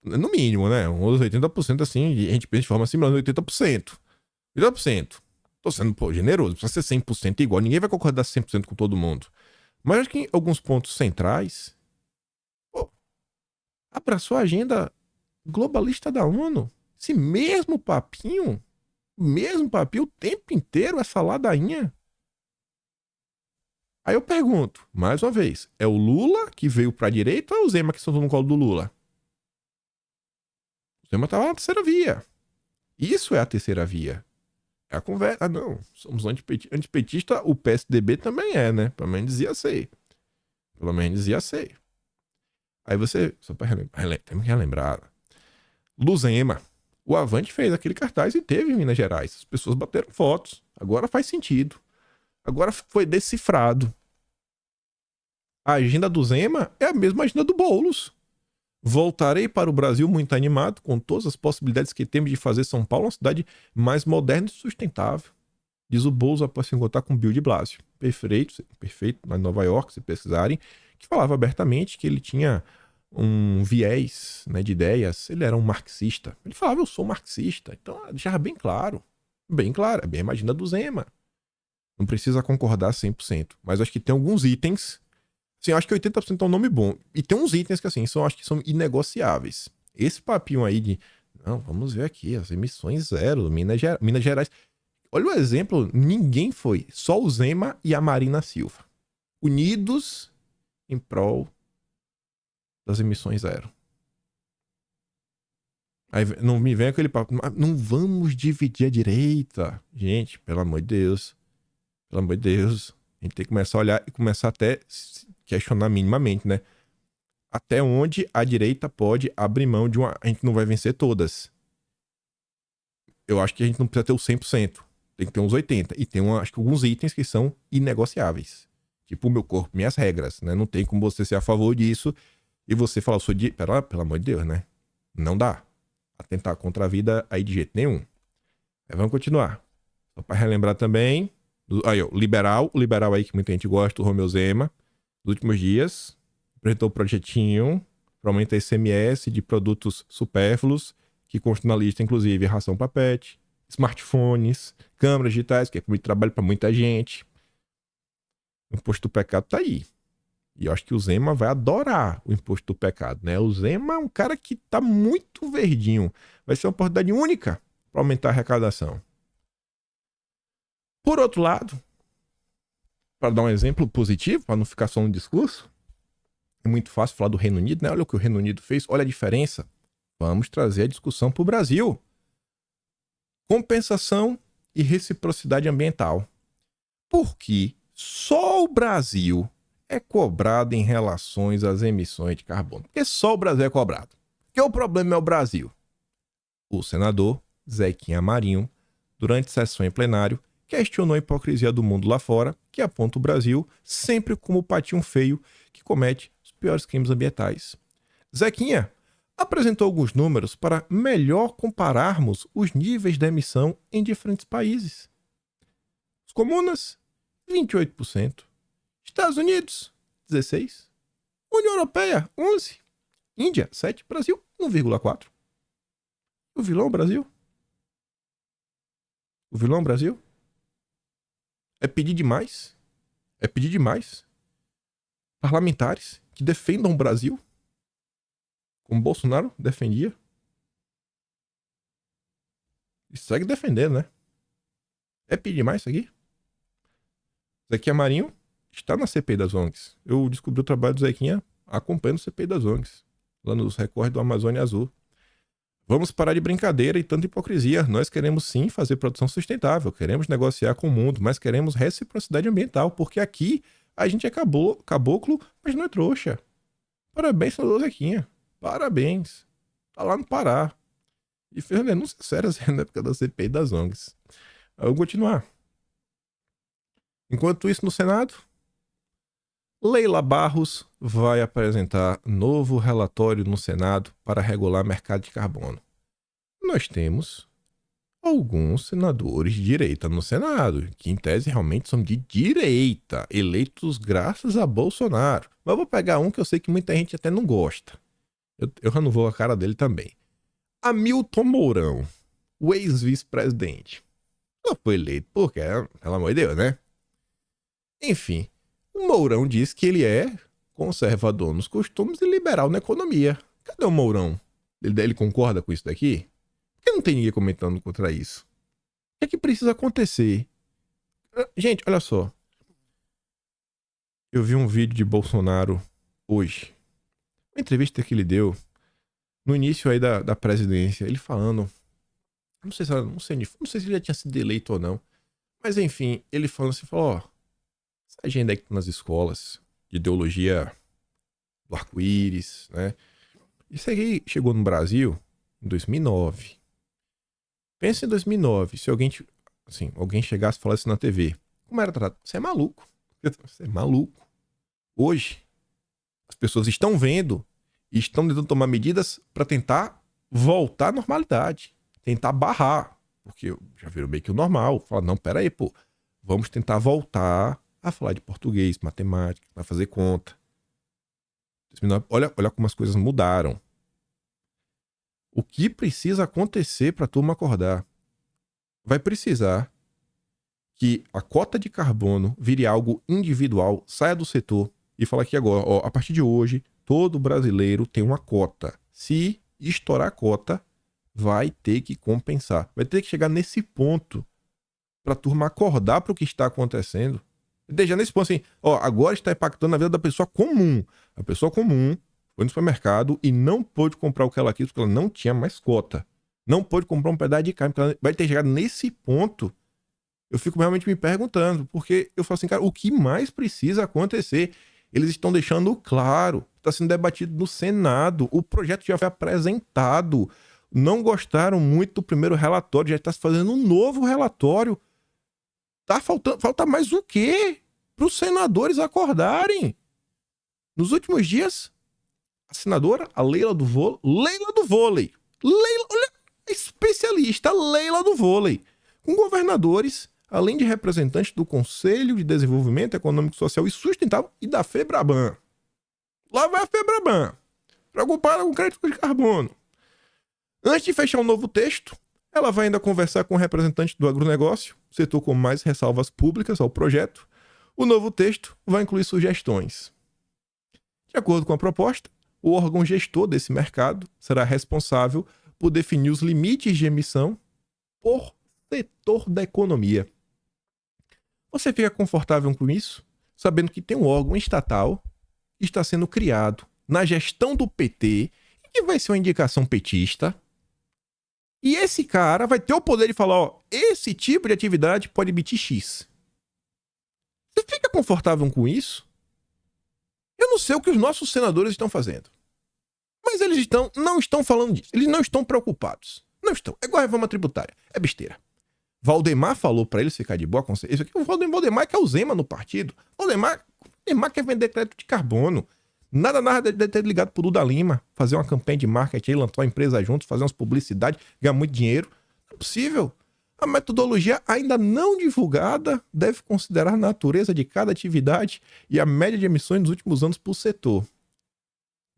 no mínimo, né? Uns 80% assim, a gente pensa de forma similar, 80%. 80%. Tô sendo, pô, generoso, precisa ser 100% igual. Ninguém vai concordar 100% com todo mundo. Mas acho que em alguns pontos centrais, pô, abraçou a agenda globalista da ONU. Esse mesmo papinho o tempo inteiro, essa ladainha. Aí eu pergunto, mais uma vez, é o Lula que veio pra direita ou é o Zema que sentou no colo do Lula? O Zema tava na terceira via. Isso é a terceira via. É a conversa. Ah, não, somos antipetista, o PSDB também é, né? Pelo menos dizia ser. Aí você, só pra temos que relembrar. Luzema, o Avante fez aquele cartaz e teve em Minas Gerais. As pessoas bateram fotos. Agora faz sentido. Agora foi decifrado. A agenda do Zema é a mesma agenda do Boulos. Voltarei para o Brasil muito animado, com todas as possibilidades que temos de fazer São Paulo uma cidade mais moderna e sustentável. Diz o Boulos após se encontrar com Bill de Blasio. Perfeito, na Nova York, se pesquisarem, que falava abertamente que ele tinha um viés, né, de ideias. Ele era um marxista. Ele falava, eu sou marxista. Então, deixava bem claro. É bem a agenda do Zema. Não precisa concordar 100%. Mas acho que tem alguns itens. Sim, acho que 80% é um nome bom. E tem uns itens que, assim, acho que são inegociáveis. Esse papinho aí de... Não, vamos ver aqui, as emissões zero, Minas Gerais. Olha o exemplo, ninguém foi. Só o Zema e a Marina Silva. Unidos em prol das emissões zero. Aí não me vem aquele papo. Não vamos dividir a direita. Gente, pelo amor de Deus. A gente tem que começar a olhar e começar até questionar minimamente, né? Até onde a direita pode abrir mão de uma... A gente não vai vencer todas. Eu acho que a gente não precisa ter o 100%. Tem que ter uns 80%. E tem, acho que alguns itens que são inegociáveis. Tipo, o meu corpo, minhas regras, né? Não tem como você ser a favor disso e você falar, eu sou de... Pelo amor de Deus, né? Não dá. Atentar contra a vida aí de jeito nenhum. Aí vamos continuar. Só para relembrar também... Aí, ó, o liberal aí que muita gente gosta, o Romeu Zema, nos últimos dias, apresentou um projetinho para aumentar ICMS de produtos supérfluos, que consta na lista, inclusive, ração para pet, smartphones, câmeras digitais, que é muito trabalho para muita gente. O imposto do pecado tá aí. E eu acho que o Zema vai adorar o imposto do pecado, né? O Zema é um cara que tá muito verdinho. Vai ser uma oportunidade única para aumentar a arrecadação. Por outro lado, para dar um exemplo positivo, para não ficar só no discurso, é muito fácil falar do Reino Unido, né? Olha o que o Reino Unido fez, olha a diferença. Vamos trazer a discussão para o Brasil. Compensação e reciprocidade ambiental. Porque só o Brasil é cobrado em relações às emissões de carbono. Porque só o Brasil é cobrado. Porque o problema é o Brasil. O senador Zequinha Marinho, durante sessão em plenário, questionou a hipocrisia do mundo lá fora, que aponta o Brasil sempre como o patinho feio que comete os piores crimes ambientais. Zequinha apresentou alguns números para melhor compararmos os níveis da emissão em diferentes países. Os comunas, 28%. Estados Unidos, 16%. União Europeia, 11%. Índia, 7%. Brasil, 1,4%. O vilão Brasil? É pedir demais? Parlamentares que defendam o Brasil Como Bolsonaro defendia. E segue defendendo, né? É pedir mais isso aqui? Zequinha Marinho está na CPI das ONGs. Eu descobri o trabalho do Zequinha acompanhando o CPI das ONGs. Lá nos recordes do Amazônia Azul. Vamos parar de brincadeira e tanta hipocrisia. Nós queremos sim fazer produção sustentável. Queremos negociar com o mundo, mas queremos reciprocidade ambiental. Porque aqui a gente é caboclo, mas não é trouxa. Parabéns, senador Zequinha. Parabéns. Tá lá no Pará. E fez uma denúncia séria na época da CPI das ONGs. Vamos continuar. Enquanto isso, no Senado, Leila Barros vai apresentar novo relatório no Senado para regular mercado de carbono. Nós temos alguns senadores de direita no Senado, que em tese realmente são de direita, eleitos graças a Bolsonaro. Mas eu vou pegar um que eu sei que muita gente até não gosta. Eu já não vou a cara dele também. Hamilton Mourão, o ex-vice-presidente. Não foi eleito porque, pelo amor de Deus, né? Enfim, o Mourão diz que ele é conservador nos costumes e liberal na economia. Cadê o Mourão? Ele concorda com isso daqui? Por que não tem ninguém comentando contra isso? O que precisa acontecer? Gente, olha só. Eu vi um vídeo de Bolsonaro hoje. Uma entrevista que ele deu no início aí da presidência. Ele falando... Não sei se ele já tinha sido eleito ou não. Mas enfim, ele falando assim, falou, ó, essa agenda aí que tá nas escolas, de ideologia do arco-íris, né? Isso aí chegou no Brasil em 2009. Pensa em 2009, se alguém chegasse e falasse na TV, como era tratado? Você é maluco. Você é maluco. Hoje, as pessoas estão vendo e estão tentando tomar medidas para tentar voltar à normalidade. Tentar barrar, porque já virou meio que o normal. Fala, não, pera aí, pô, vamos tentar voltar a falar de português, matemática, a fazer conta. 2009, olha como as coisas mudaram. O que precisa acontecer para a turma acordar? Vai precisar que a cota de carbono vire algo individual, saia do setor e fala aqui agora, ó, a partir de hoje, todo brasileiro tem uma cota. Se estourar a cota, vai ter que compensar. Vai ter que chegar nesse ponto para a turma acordar para o que está acontecendo. Deixa nesse ponto assim, ó, agora está impactando na vida da pessoa comum. A pessoa comum foi no supermercado e não pôde comprar o que ela quis porque ela não tinha mais cota. Não pôde comprar um pedaço de carne, porque ela vai ter que chegar nesse ponto. Eu fico realmente me perguntando, porque eu falo assim, cara, o que mais precisa acontecer? Eles estão deixando claro, está sendo debatido no Senado, o projeto já foi apresentado. Não gostaram muito do primeiro relatório, já está se fazendo um novo relatório. Falta mais o quê? Para os senadores acordarem. Nos últimos dias, a senadora, a Leila do Vôlei. Olha, especialista, Leila do Vôlei. Com governadores, além de representantes do Conselho de Desenvolvimento Econômico, Social e Sustentável e da FEBRABAN. Lá vai a FEBRABAN, preocupada com crédito de carbono. Antes de fechar um novo texto, ela vai ainda conversar com o representante do agronegócio, setor com mais ressalvas públicas ao projeto. O novo texto vai incluir sugestões. De acordo com a proposta, o órgão gestor desse mercado será responsável por definir os limites de emissão por setor da economia. Você fica confortável com isso? Sabendo que tem um órgão estatal que está sendo criado na gestão do PT e que vai ser uma indicação petista. E esse cara vai ter o poder de falar, ó, esse tipo de atividade pode emitir X. Você fica confortável com isso? Eu não sei o que os nossos senadores estão fazendo. Mas eles não estão falando disso. Eles não estão preocupados. Não estão. É igual a reforma tributária. É besteira. Valdemar falou pra eles ficar de boa com isso aqui. O Valdemar que é o Zema no partido. Valdemar quer vender crédito de carbono. Nada de ter ligado pro Duda Lima, fazer uma campanha de marketing, lançar uma empresa juntos, fazer umas publicidades, ganhar muito dinheiro. Não é possível. A metodologia ainda não divulgada deve considerar a natureza de cada atividade e a média de emissões nos últimos anos por setor.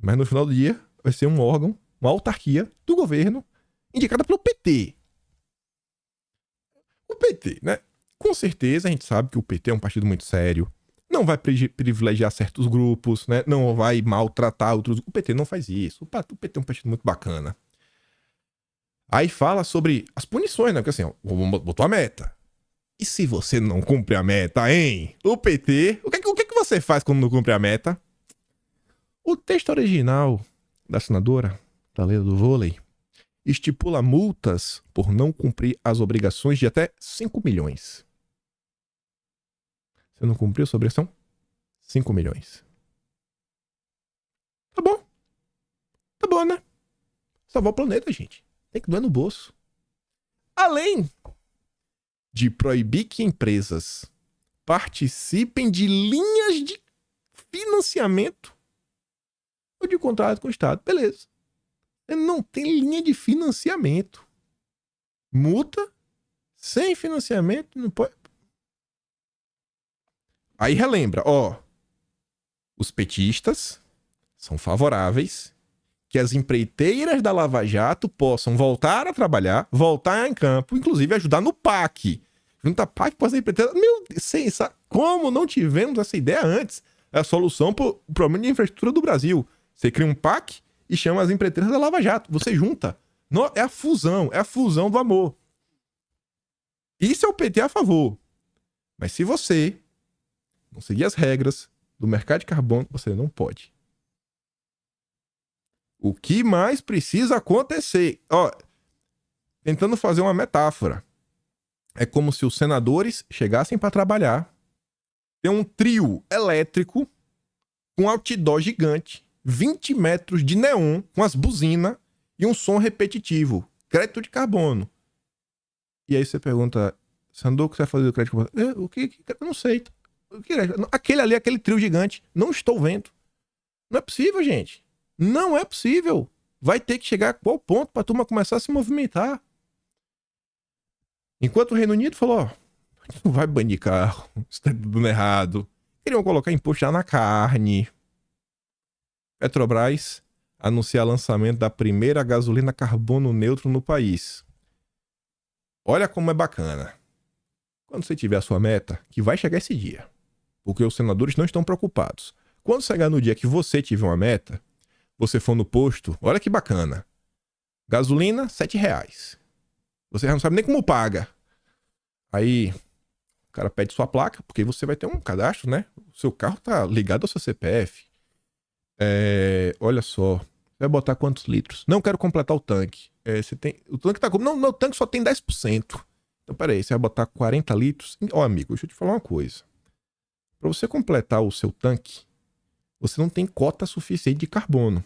Mas no final do dia vai ser um órgão, uma autarquia do governo indicada pelo PT. O PT, né? Com certeza a gente sabe que o PT é um partido muito sério, não vai privilegiar certos grupos, né? Não vai maltratar outros. O PT não faz isso. O PT é um partido muito bacana. Aí fala sobre as punições, né? Porque assim, ó, botou a meta. E se você não cumpre a meta, hein? O PT, o que você faz quando não cumpre a meta? O texto original da senadora, da lei do vôlei, estipula multas por não cumprir as obrigações de até 5 milhões. Você não cumpriu sua obrigação? 5 milhões. Tá bom. Tá bom, né? Salvar o planeta, gente. Tem que doer no bolso. Além de proibir que empresas participem de linhas de financiamento ou de contrato com o Estado. Beleza. Não tem linha de financiamento. Multa sem financiamento não pode. Aí relembra, ó. Os petistas são favoráveis que as empreiteiras da Lava Jato possam voltar a trabalhar, voltar em campo, inclusive ajudar no PAC. Junta PAC para as empreiteiras. Meu Deus, como não tivemos essa ideia antes? É a solução para o problema de infraestrutura do Brasil. Você cria um PAC e chama as empreiteiras da Lava Jato. Você junta. Não, é a fusão do amor. Isso é o PT a favor. Mas se você não seguir as regras do mercado de carbono, você não pode. O que mais precisa acontecer? Ó, tentando fazer uma metáfora. É como se os senadores chegassem para trabalhar, tem um trio elétrico com outdoor gigante, 20 metros de neon, com as buzinas e um som repetitivo. Crédito de carbono. E aí você pergunta, Sandor, o que você vai fazer do crédito de carbono? Eu não sei. Aquele ali, aquele trio gigante, não estou vendo. Não é possível, gente. Não é possível. Vai ter que chegar a qual ponto para a turma começar a se movimentar? Enquanto o Reino Unido falou, ó, não vai banir carro, isso tá tudo errado. Queriam colocar imposto já na carne. Petrobras anuncia lançamento da primeira gasolina carbono neutro no país. Olha como é bacana. Quando você tiver a sua meta, que vai chegar esse dia, porque os senadores não estão preocupados. Quando chegar no dia que você tiver uma meta, você for no posto, olha que bacana. Gasolina, R$7. Você já não sabe nem como paga. Aí, o cara pede sua placa, porque você vai ter um cadastro, né? O seu carro tá ligado ao seu CPF. Olha só. Você vai botar quantos litros? Não quero completar o tanque. Você tem... O tanque tá... Não, meu tanque só tem 10%. Então, peraí, você vai botar 40 litros? Ó, amigo, deixa eu te falar uma coisa. Para você completar o seu tanque, você não tem cota suficiente de carbono.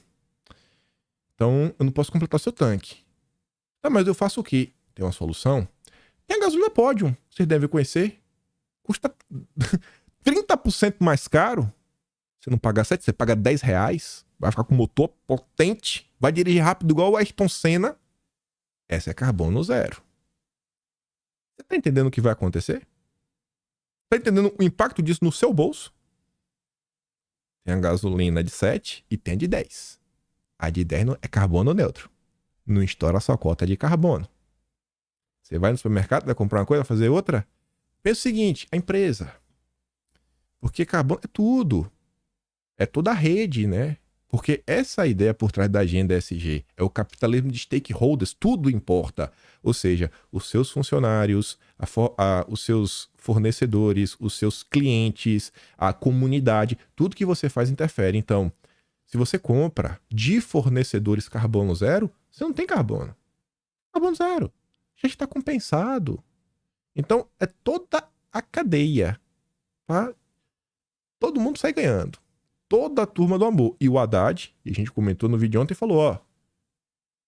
Então, eu não posso completar o seu tanque. Tá, mas eu faço o quê? Tem uma solução? Tem a gasolina Podium, vocês devem conhecer. Custa 30% mais caro. Você não paga 7, você paga R$10. Vai ficar com motor potente. Vai dirigir rápido igual o Ayrton Senna. Essa é carbono zero. Você tá entendendo o que vai acontecer? Tá entendendo o impacto disso no seu bolso? Tem a gasolina de 7 e tem a de 10. A de 10 é carbono neutro. Não estoura a sua cota de carbono. Você vai no supermercado, vai comprar uma coisa, vai fazer outra? Pensa o seguinte, a empresa. Porque carbono é tudo. É toda a rede, né? Porque essa ideia por trás da agenda ESG é o capitalismo de stakeholders, tudo importa. Ou seja, os seus funcionários, os seus fornecedores, os seus clientes, a comunidade, tudo que você faz interfere. Então, se você compra de fornecedores carbono zero, você não tem carbono. Carbono zero. Já está compensado. Então, é toda a cadeia. Tá? Todo mundo sai ganhando. Toda a turma do amor. E o Haddad, e a gente comentou no vídeo ontem, falou, ó,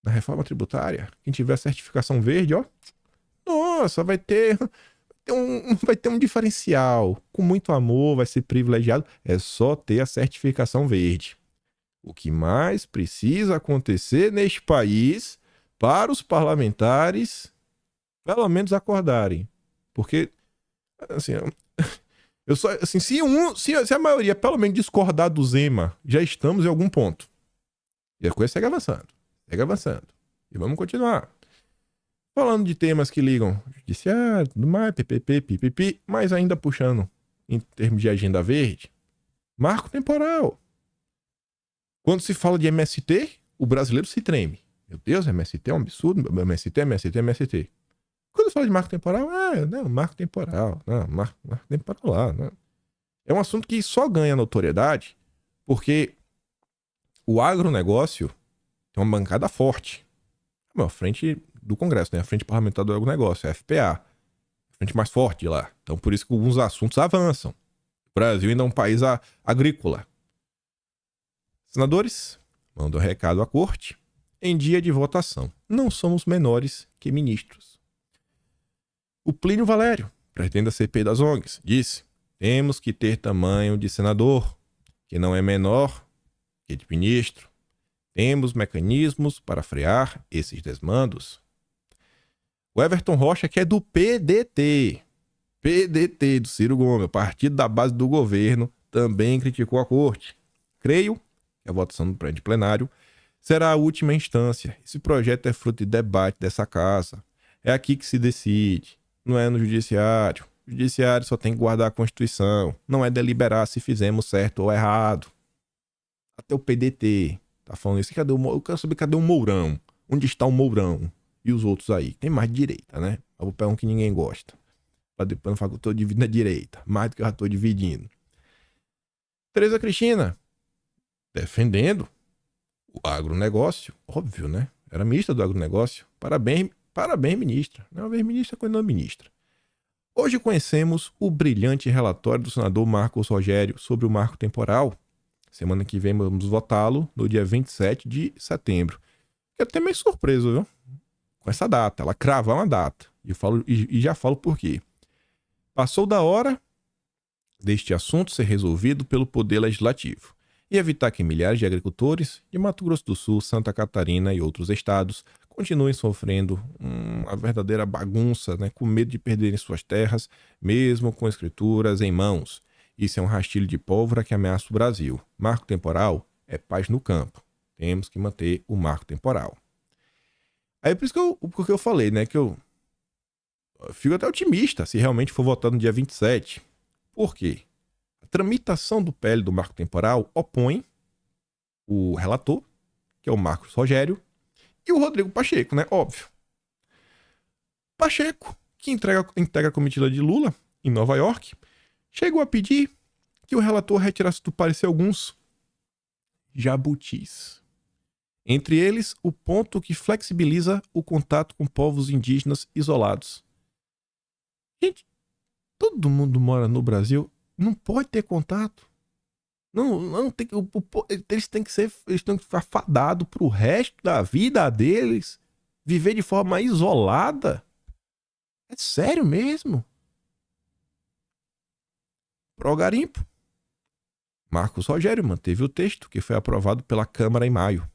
na reforma tributária, quem tiver certificação verde, ó, nossa, vai ter um diferencial. Com muito amor, vai ser privilegiado. É só ter a certificação verde. O que mais precisa acontecer neste país para os parlamentares, pelo menos, acordarem. Porque, assim... Eu só, assim, se a maioria pelo menos discordar do Zema, já estamos em algum ponto. E a coisa segue avançando. E vamos continuar. Falando de temas que ligam judiciário, tudo mais, PPP, pipipi, mas ainda puxando em termos de agenda verde? Marco temporal. Quando se fala de MST, o brasileiro se treme. Meu Deus, MST é um absurdo. MST. Quando fala de marco temporal, marco temporal. Não, marco temporal lá. Não. É um assunto que só ganha notoriedade porque o agronegócio tem uma bancada forte. A frente do Congresso, né? A frente parlamentar do agronegócio, a FPA. A frente mais forte de lá. Então, por isso que alguns assuntos avançam. O Brasil ainda é um país agrícola. Senadores, mandam recado à corte em dia de votação. Não somos menores que ministros. O Plínio Valério, presidente da CPI das ONGs, disse: temos que ter tamanho de senador, que não é menor que de ministro. Temos mecanismos para frear esses desmandos. O Everton Rocha, que é do PDT, do Ciro Gomes, partido da base do governo, também criticou a corte. Creio que a votação no plenário será a última instância. Esse projeto é fruto de debate dessa casa. É aqui que se decide, não é no judiciário. O judiciário só tem que guardar a Constituição, não é deliberar se fizemos certo ou errado. Até o PDT tá falando isso. Eu quero saber cadê o Mourão? Onde está o Mourão? E os outros aí? Tem mais direita, né? Eu vou pegar um que ninguém gosta. Pra depois não falar que eu tô dividindo a direita. Mais do que eu já tô dividindo. Tereza Cristina, defendendo o agronegócio. Óbvio, né? Era ministra do agronegócio. Parabéns, ministra. Não é uma vez ministra, quando não ministra. Hoje conhecemos o brilhante relatório do senador Marcos Rogério sobre o marco temporal. Semana que vem vamos votá-lo no dia 27 de setembro. Fiquei até meio surpreso, viu? Com essa data. Ela cravar uma data. E já falo por quê. Passou da hora deste assunto ser resolvido pelo Poder Legislativo e evitar que milhares de agricultores de Mato Grosso do Sul, Santa Catarina e outros estados continuem sofrendo uma verdadeira bagunça, né, com medo de perderem suas terras, mesmo com escrituras em mãos. Isso é um rastilho de pólvora que ameaça o Brasil. Marco temporal é paz no campo. Temos que manter o marco temporal. Aí por isso porque eu falei, né, que eu fico até otimista se realmente for votado no dia 27. Por quê? A tramitação do PL do marco temporal opõe o relator, que é o Marcos Rogério, e o Rodrigo Pacheco, né? Óbvio. Pacheco, que integra a comitiva de Lula em Nova York, chegou a pedir que o relator retirasse do parecer alguns jabutis. Entre eles, o ponto que flexibiliza o contato com povos indígenas isolados. Gente, todo mundo mora no Brasil, não pode ter contato. Não tem, eles têm que ficar fadados pro resto da vida deles, viver de forma isolada. É sério mesmo? Pro garimpo. Marcos Rogério manteve o texto que foi aprovado pela Câmara em maio.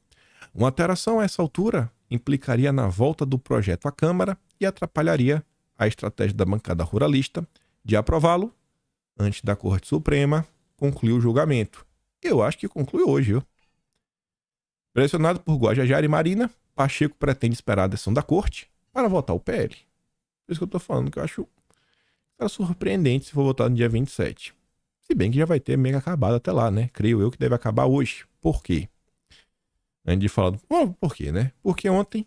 Uma alteração a essa altura implicaria na volta do projeto à Câmara e atrapalharia a estratégia da bancada ruralista de aprová-lo antes da Corte Suprema concluir o julgamento. Eu acho que conclui hoje, viu? Pressionado por Guajajara e Marina, Pacheco pretende esperar a decisão da Corte para votar o PL. Por isso que eu tô falando que eu acho surpreendente se for votar no dia 27. Se bem que já vai ter meio acabado até lá, né? Creio eu que deve acabar hoje. Por quê? Antes de falar por quê, né? Porque ontem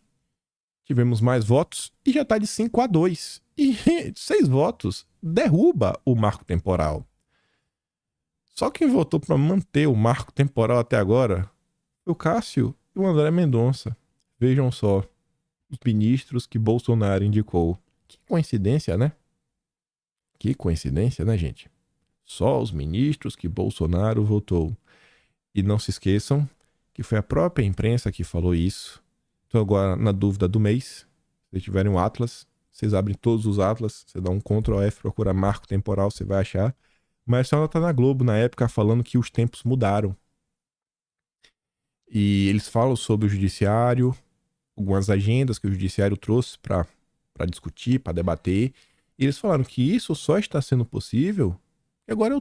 tivemos mais votos e já tá de 5-2. E 6 votos derruba o marco temporal. Só quem votou para manter o marco temporal até agora foi o Cássio e o André Mendonça. Vejam só, os ministros que Bolsonaro indicou. Que coincidência, né? Que coincidência, né, gente? Só os ministros que Bolsonaro votou. E não se esqueçam que foi a própria imprensa que falou isso. Então agora, na dúvida do mês, se vocês tiverem um Atlas, vocês abrem todos os Atlas, você dá um Ctrl F, procura marco temporal, você vai achar. Mas só tá na Globo na época falando que os tempos mudaram. E eles falam sobre o judiciário, algumas agendas que o judiciário trouxe para discutir, para debater. E eles falaram que isso só está sendo possível e agora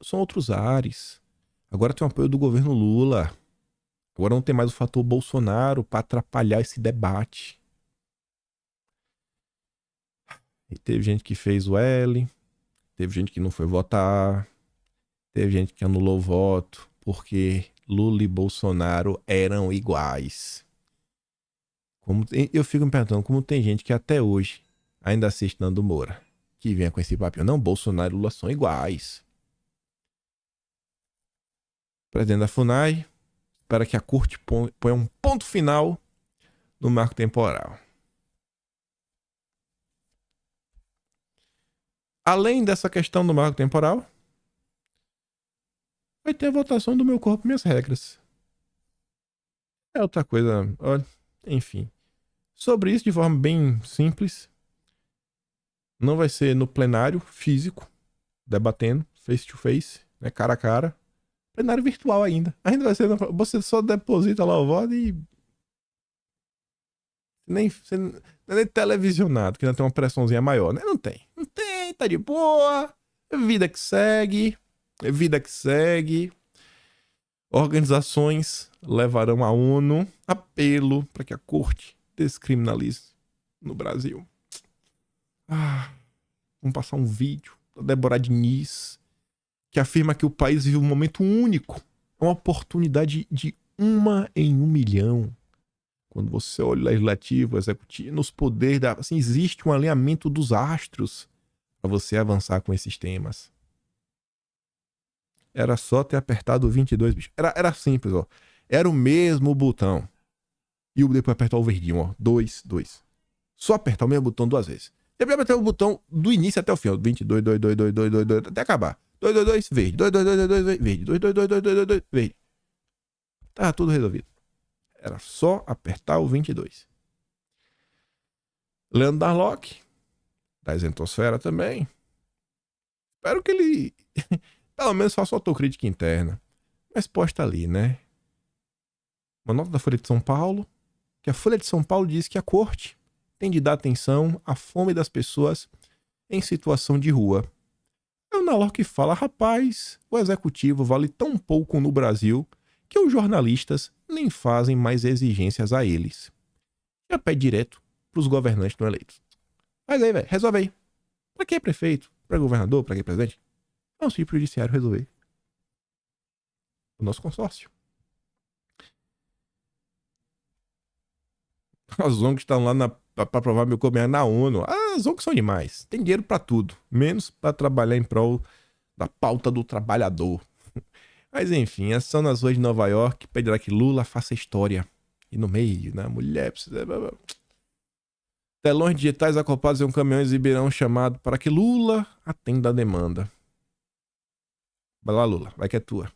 são outros ares. Agora tem o apoio do governo Lula. Agora não tem mais o fator Bolsonaro para atrapalhar esse debate. E teve gente que fez o L, Teve gente que não foi votar. Teve gente que anulou o voto porque Lula e Bolsonaro eram iguais. Eu fico me perguntando como tem gente que até hoje ainda assiste Nando Moura, que vem com esse papinho. Não, Bolsonaro e Lula são iguais. Presidente da FUNAI espera que a corte ponha um ponto final no marco temporal. Além dessa questão do marco temporal, vai ter a votação do Meu Corpo, Minhas Regras. É outra coisa, olha, enfim. Sobre isso, de forma bem simples, não vai ser no plenário físico, debatendo, face to face, né, cara a cara. Plenário virtual ainda. Ainda vai ser, você só deposita lá o voto e você não é nem televisionado, que ainda tem uma pressãozinha maior, né? Não tem, tá de boa. Vida que segue. Organizações levarão à ONU apelo para que a corte descriminalize no Brasil. Vamos passar um vídeo da Débora Diniz, que afirma que o país vive um momento único, uma oportunidade de 1 em 1 milhão. Quando você olha o legislativo, o executivo, nos poderes, assim, existe um alinhamento dos astros para você avançar com esses temas. Era só ter apertado o 22, bicho. Era simples, ó. Era o mesmo botão. E depois apertar o verdinho, ó. 2. Só apertar o mesmo botão 2 vezes. Depois apertar o botão do início até o fim, ó. 22, 2, até acabar. 2, verde. 2, verde. 2, verde. Tava tudo resolvido. Era só apertar o 22. Leandro Darlock, da Isentosfera também. Espero que ele pelo menos faça autocrítica interna. Mas posta ali, né? Uma nota da Folha de São Paulo, que a Folha de São Paulo diz que a corte tem de dar atenção à fome das pessoas em situação de rua. É o Darlock que fala, rapaz, o executivo vale tão pouco no Brasil que os jornalistas nem fazem mais exigências a eles. Já pede direto pros governantes não eleitos. Mas aí, velho, resolve aí. Pra que prefeito? Pra governador? Pra que presidente? Não, se pro judiciário resolver. O nosso consórcio. As ONGs estão lá pra provar meu comer na ONU. As ONGs são demais. Tem dinheiro pra tudo. Menos pra trabalhar em prol da pauta do trabalhador. Mas enfim, a ação nas ruas de Nova York pedirá que Lula faça história. E no meio, né? A mulher precisa... Telões digitais acoplados em um caminhão exibirão um chamado para que Lula atenda a demanda. Vai lá, Lula. Vai que é tua.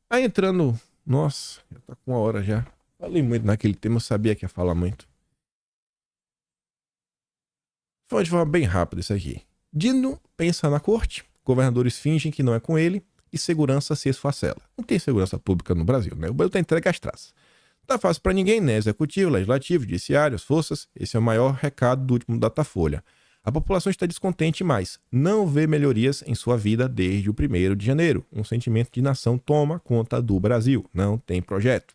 Aí entrando... Nossa, já tá com 1 hora já. Falei muito naquele tema, eu sabia que ia falar muito. Foi de forma bem rápida isso aqui. Dino pensa na corte, governadores fingem que não é com ele e segurança se esfacela. Não tem segurança pública no Brasil, né? O Brasil tá entregue às traças. Tá fácil para ninguém, né? Executivo, legislativo, judiciário, as forças. Esse é o maior recado do último Datafolha. A população está descontente, mas não vê melhorias em sua vida desde o 1º de janeiro. Um sentimento de nação toma conta do Brasil. Não tem projeto.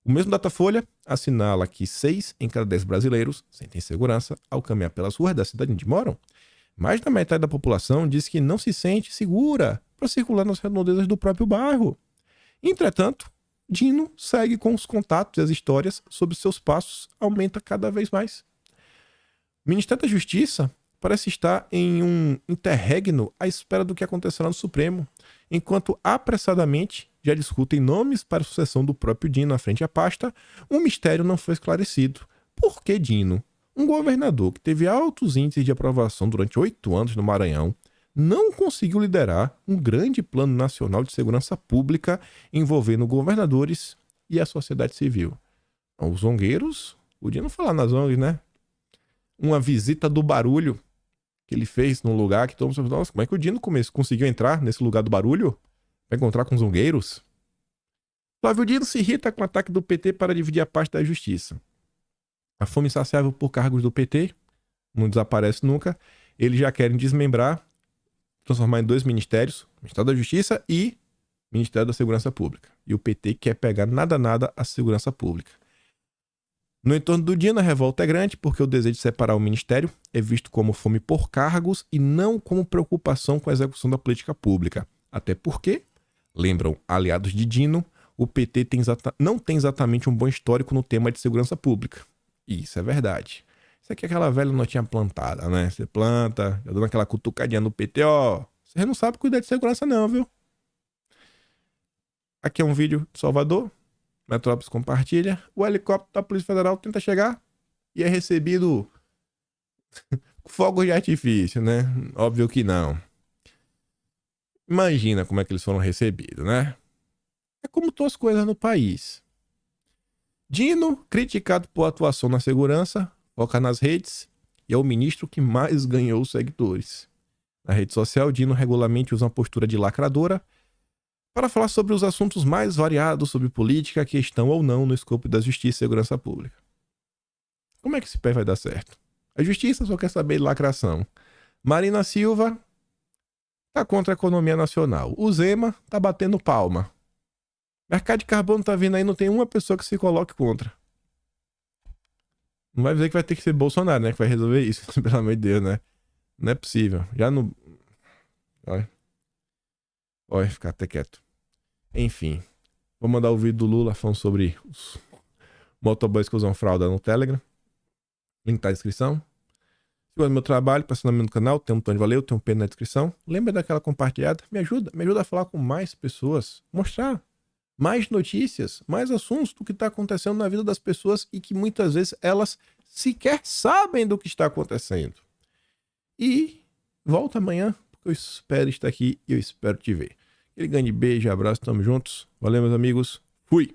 O mesmo Datafolha assinala que 6 em cada 10 brasileiros sentem segurança ao caminhar pelas ruas da cidade onde moram. Mais da metade da população diz que não se sente segura para circular nas redondezas do próprio bairro. Entretanto, Dino segue com os contatos e as histórias sobre seus passos aumenta cada vez mais. O Ministério da Justiça parece estar em um interregno à espera do que acontecerá no Supremo, enquanto apressadamente já discutem nomes para a sucessão do próprio Dino à frente à pasta, um mistério não foi esclarecido. Por que Dino, um governador que teve altos índices de aprovação durante 8 anos no Maranhão, não conseguiu liderar um grande plano nacional de segurança pública envolvendo governadores e a sociedade civil? Os zongueiros, podia não falar nas ONGs, né? Uma visita do barulho que ele fez num lugar que todo mundo falou, nossa, como é que o Dino conseguiu entrar nesse lugar do barulho? Vai encontrar com zongueiros? Flávio Dino se irrita com o ataque do PT para dividir a parte da justiça. A fome insaciável por cargos do PT não desaparece nunca. Eles já querem desmembrar, transformar em 2 ministérios, Ministério da Justiça e Ministério da Segurança Pública. E o PT quer pegar nada a segurança pública. No entorno do Dino, a revolta é grande porque o desejo de separar o ministério é visto como fome por cargos e não como preocupação com a execução da política pública. Até porque, lembram aliados de Dino, o PT não tem exatamente um bom histórico no tema de segurança pública. E isso é verdade. Isso aqui é aquela velha notinha plantada, né? Você planta, já dando aquela cutucadinha no PT, ó. Você não sabe cuidar de segurança não, viu? Aqui é um vídeo de Salvador. Metrópolis compartilha. O helicóptero da Polícia Federal tenta chegar e é recebido fogos de artifício, né? Óbvio que não. Imagina como é que eles foram recebidos, né? É como estão as coisas no país. Dino, criticado por atuação na segurança, foca nas redes e é o ministro que mais ganhou seguidores. Na rede social, Dino regularmente usa uma postura de lacradora para falar sobre os assuntos mais variados sobre política que estão ou não no escopo da justiça e segurança pública. Como é que esse pé vai dar certo? A justiça só quer saber de lacração. Marina Silva tá contra a economia nacional. O Zema tá batendo palma. Mercado de carbono tá vindo aí, não tem uma pessoa que se coloque contra. Não vai dizer que vai ter que ser Bolsonaro, né? Que vai resolver isso, pelo amor de Deus, né? Não é possível. Já não... Olha, ficar até quieto. Enfim. Vou mandar o vídeo do Lula falando sobre os motoboys que usam fralda no Telegram. Link tá na descrição. Se gosta do meu trabalho, patrocinamento no canal, tem um botão de valeu, tem um pin na descrição. Lembra daquela compartilhada? Me ajuda a falar com mais pessoas. Mostrar mais notícias, mais assuntos do que está acontecendo na vida das pessoas e que muitas vezes elas sequer sabem do que está acontecendo. E volta amanhã, porque eu espero estar aqui e eu espero te ver. Aquele grande beijo, abraço, tamo juntos. Valeu, meus amigos. Fui!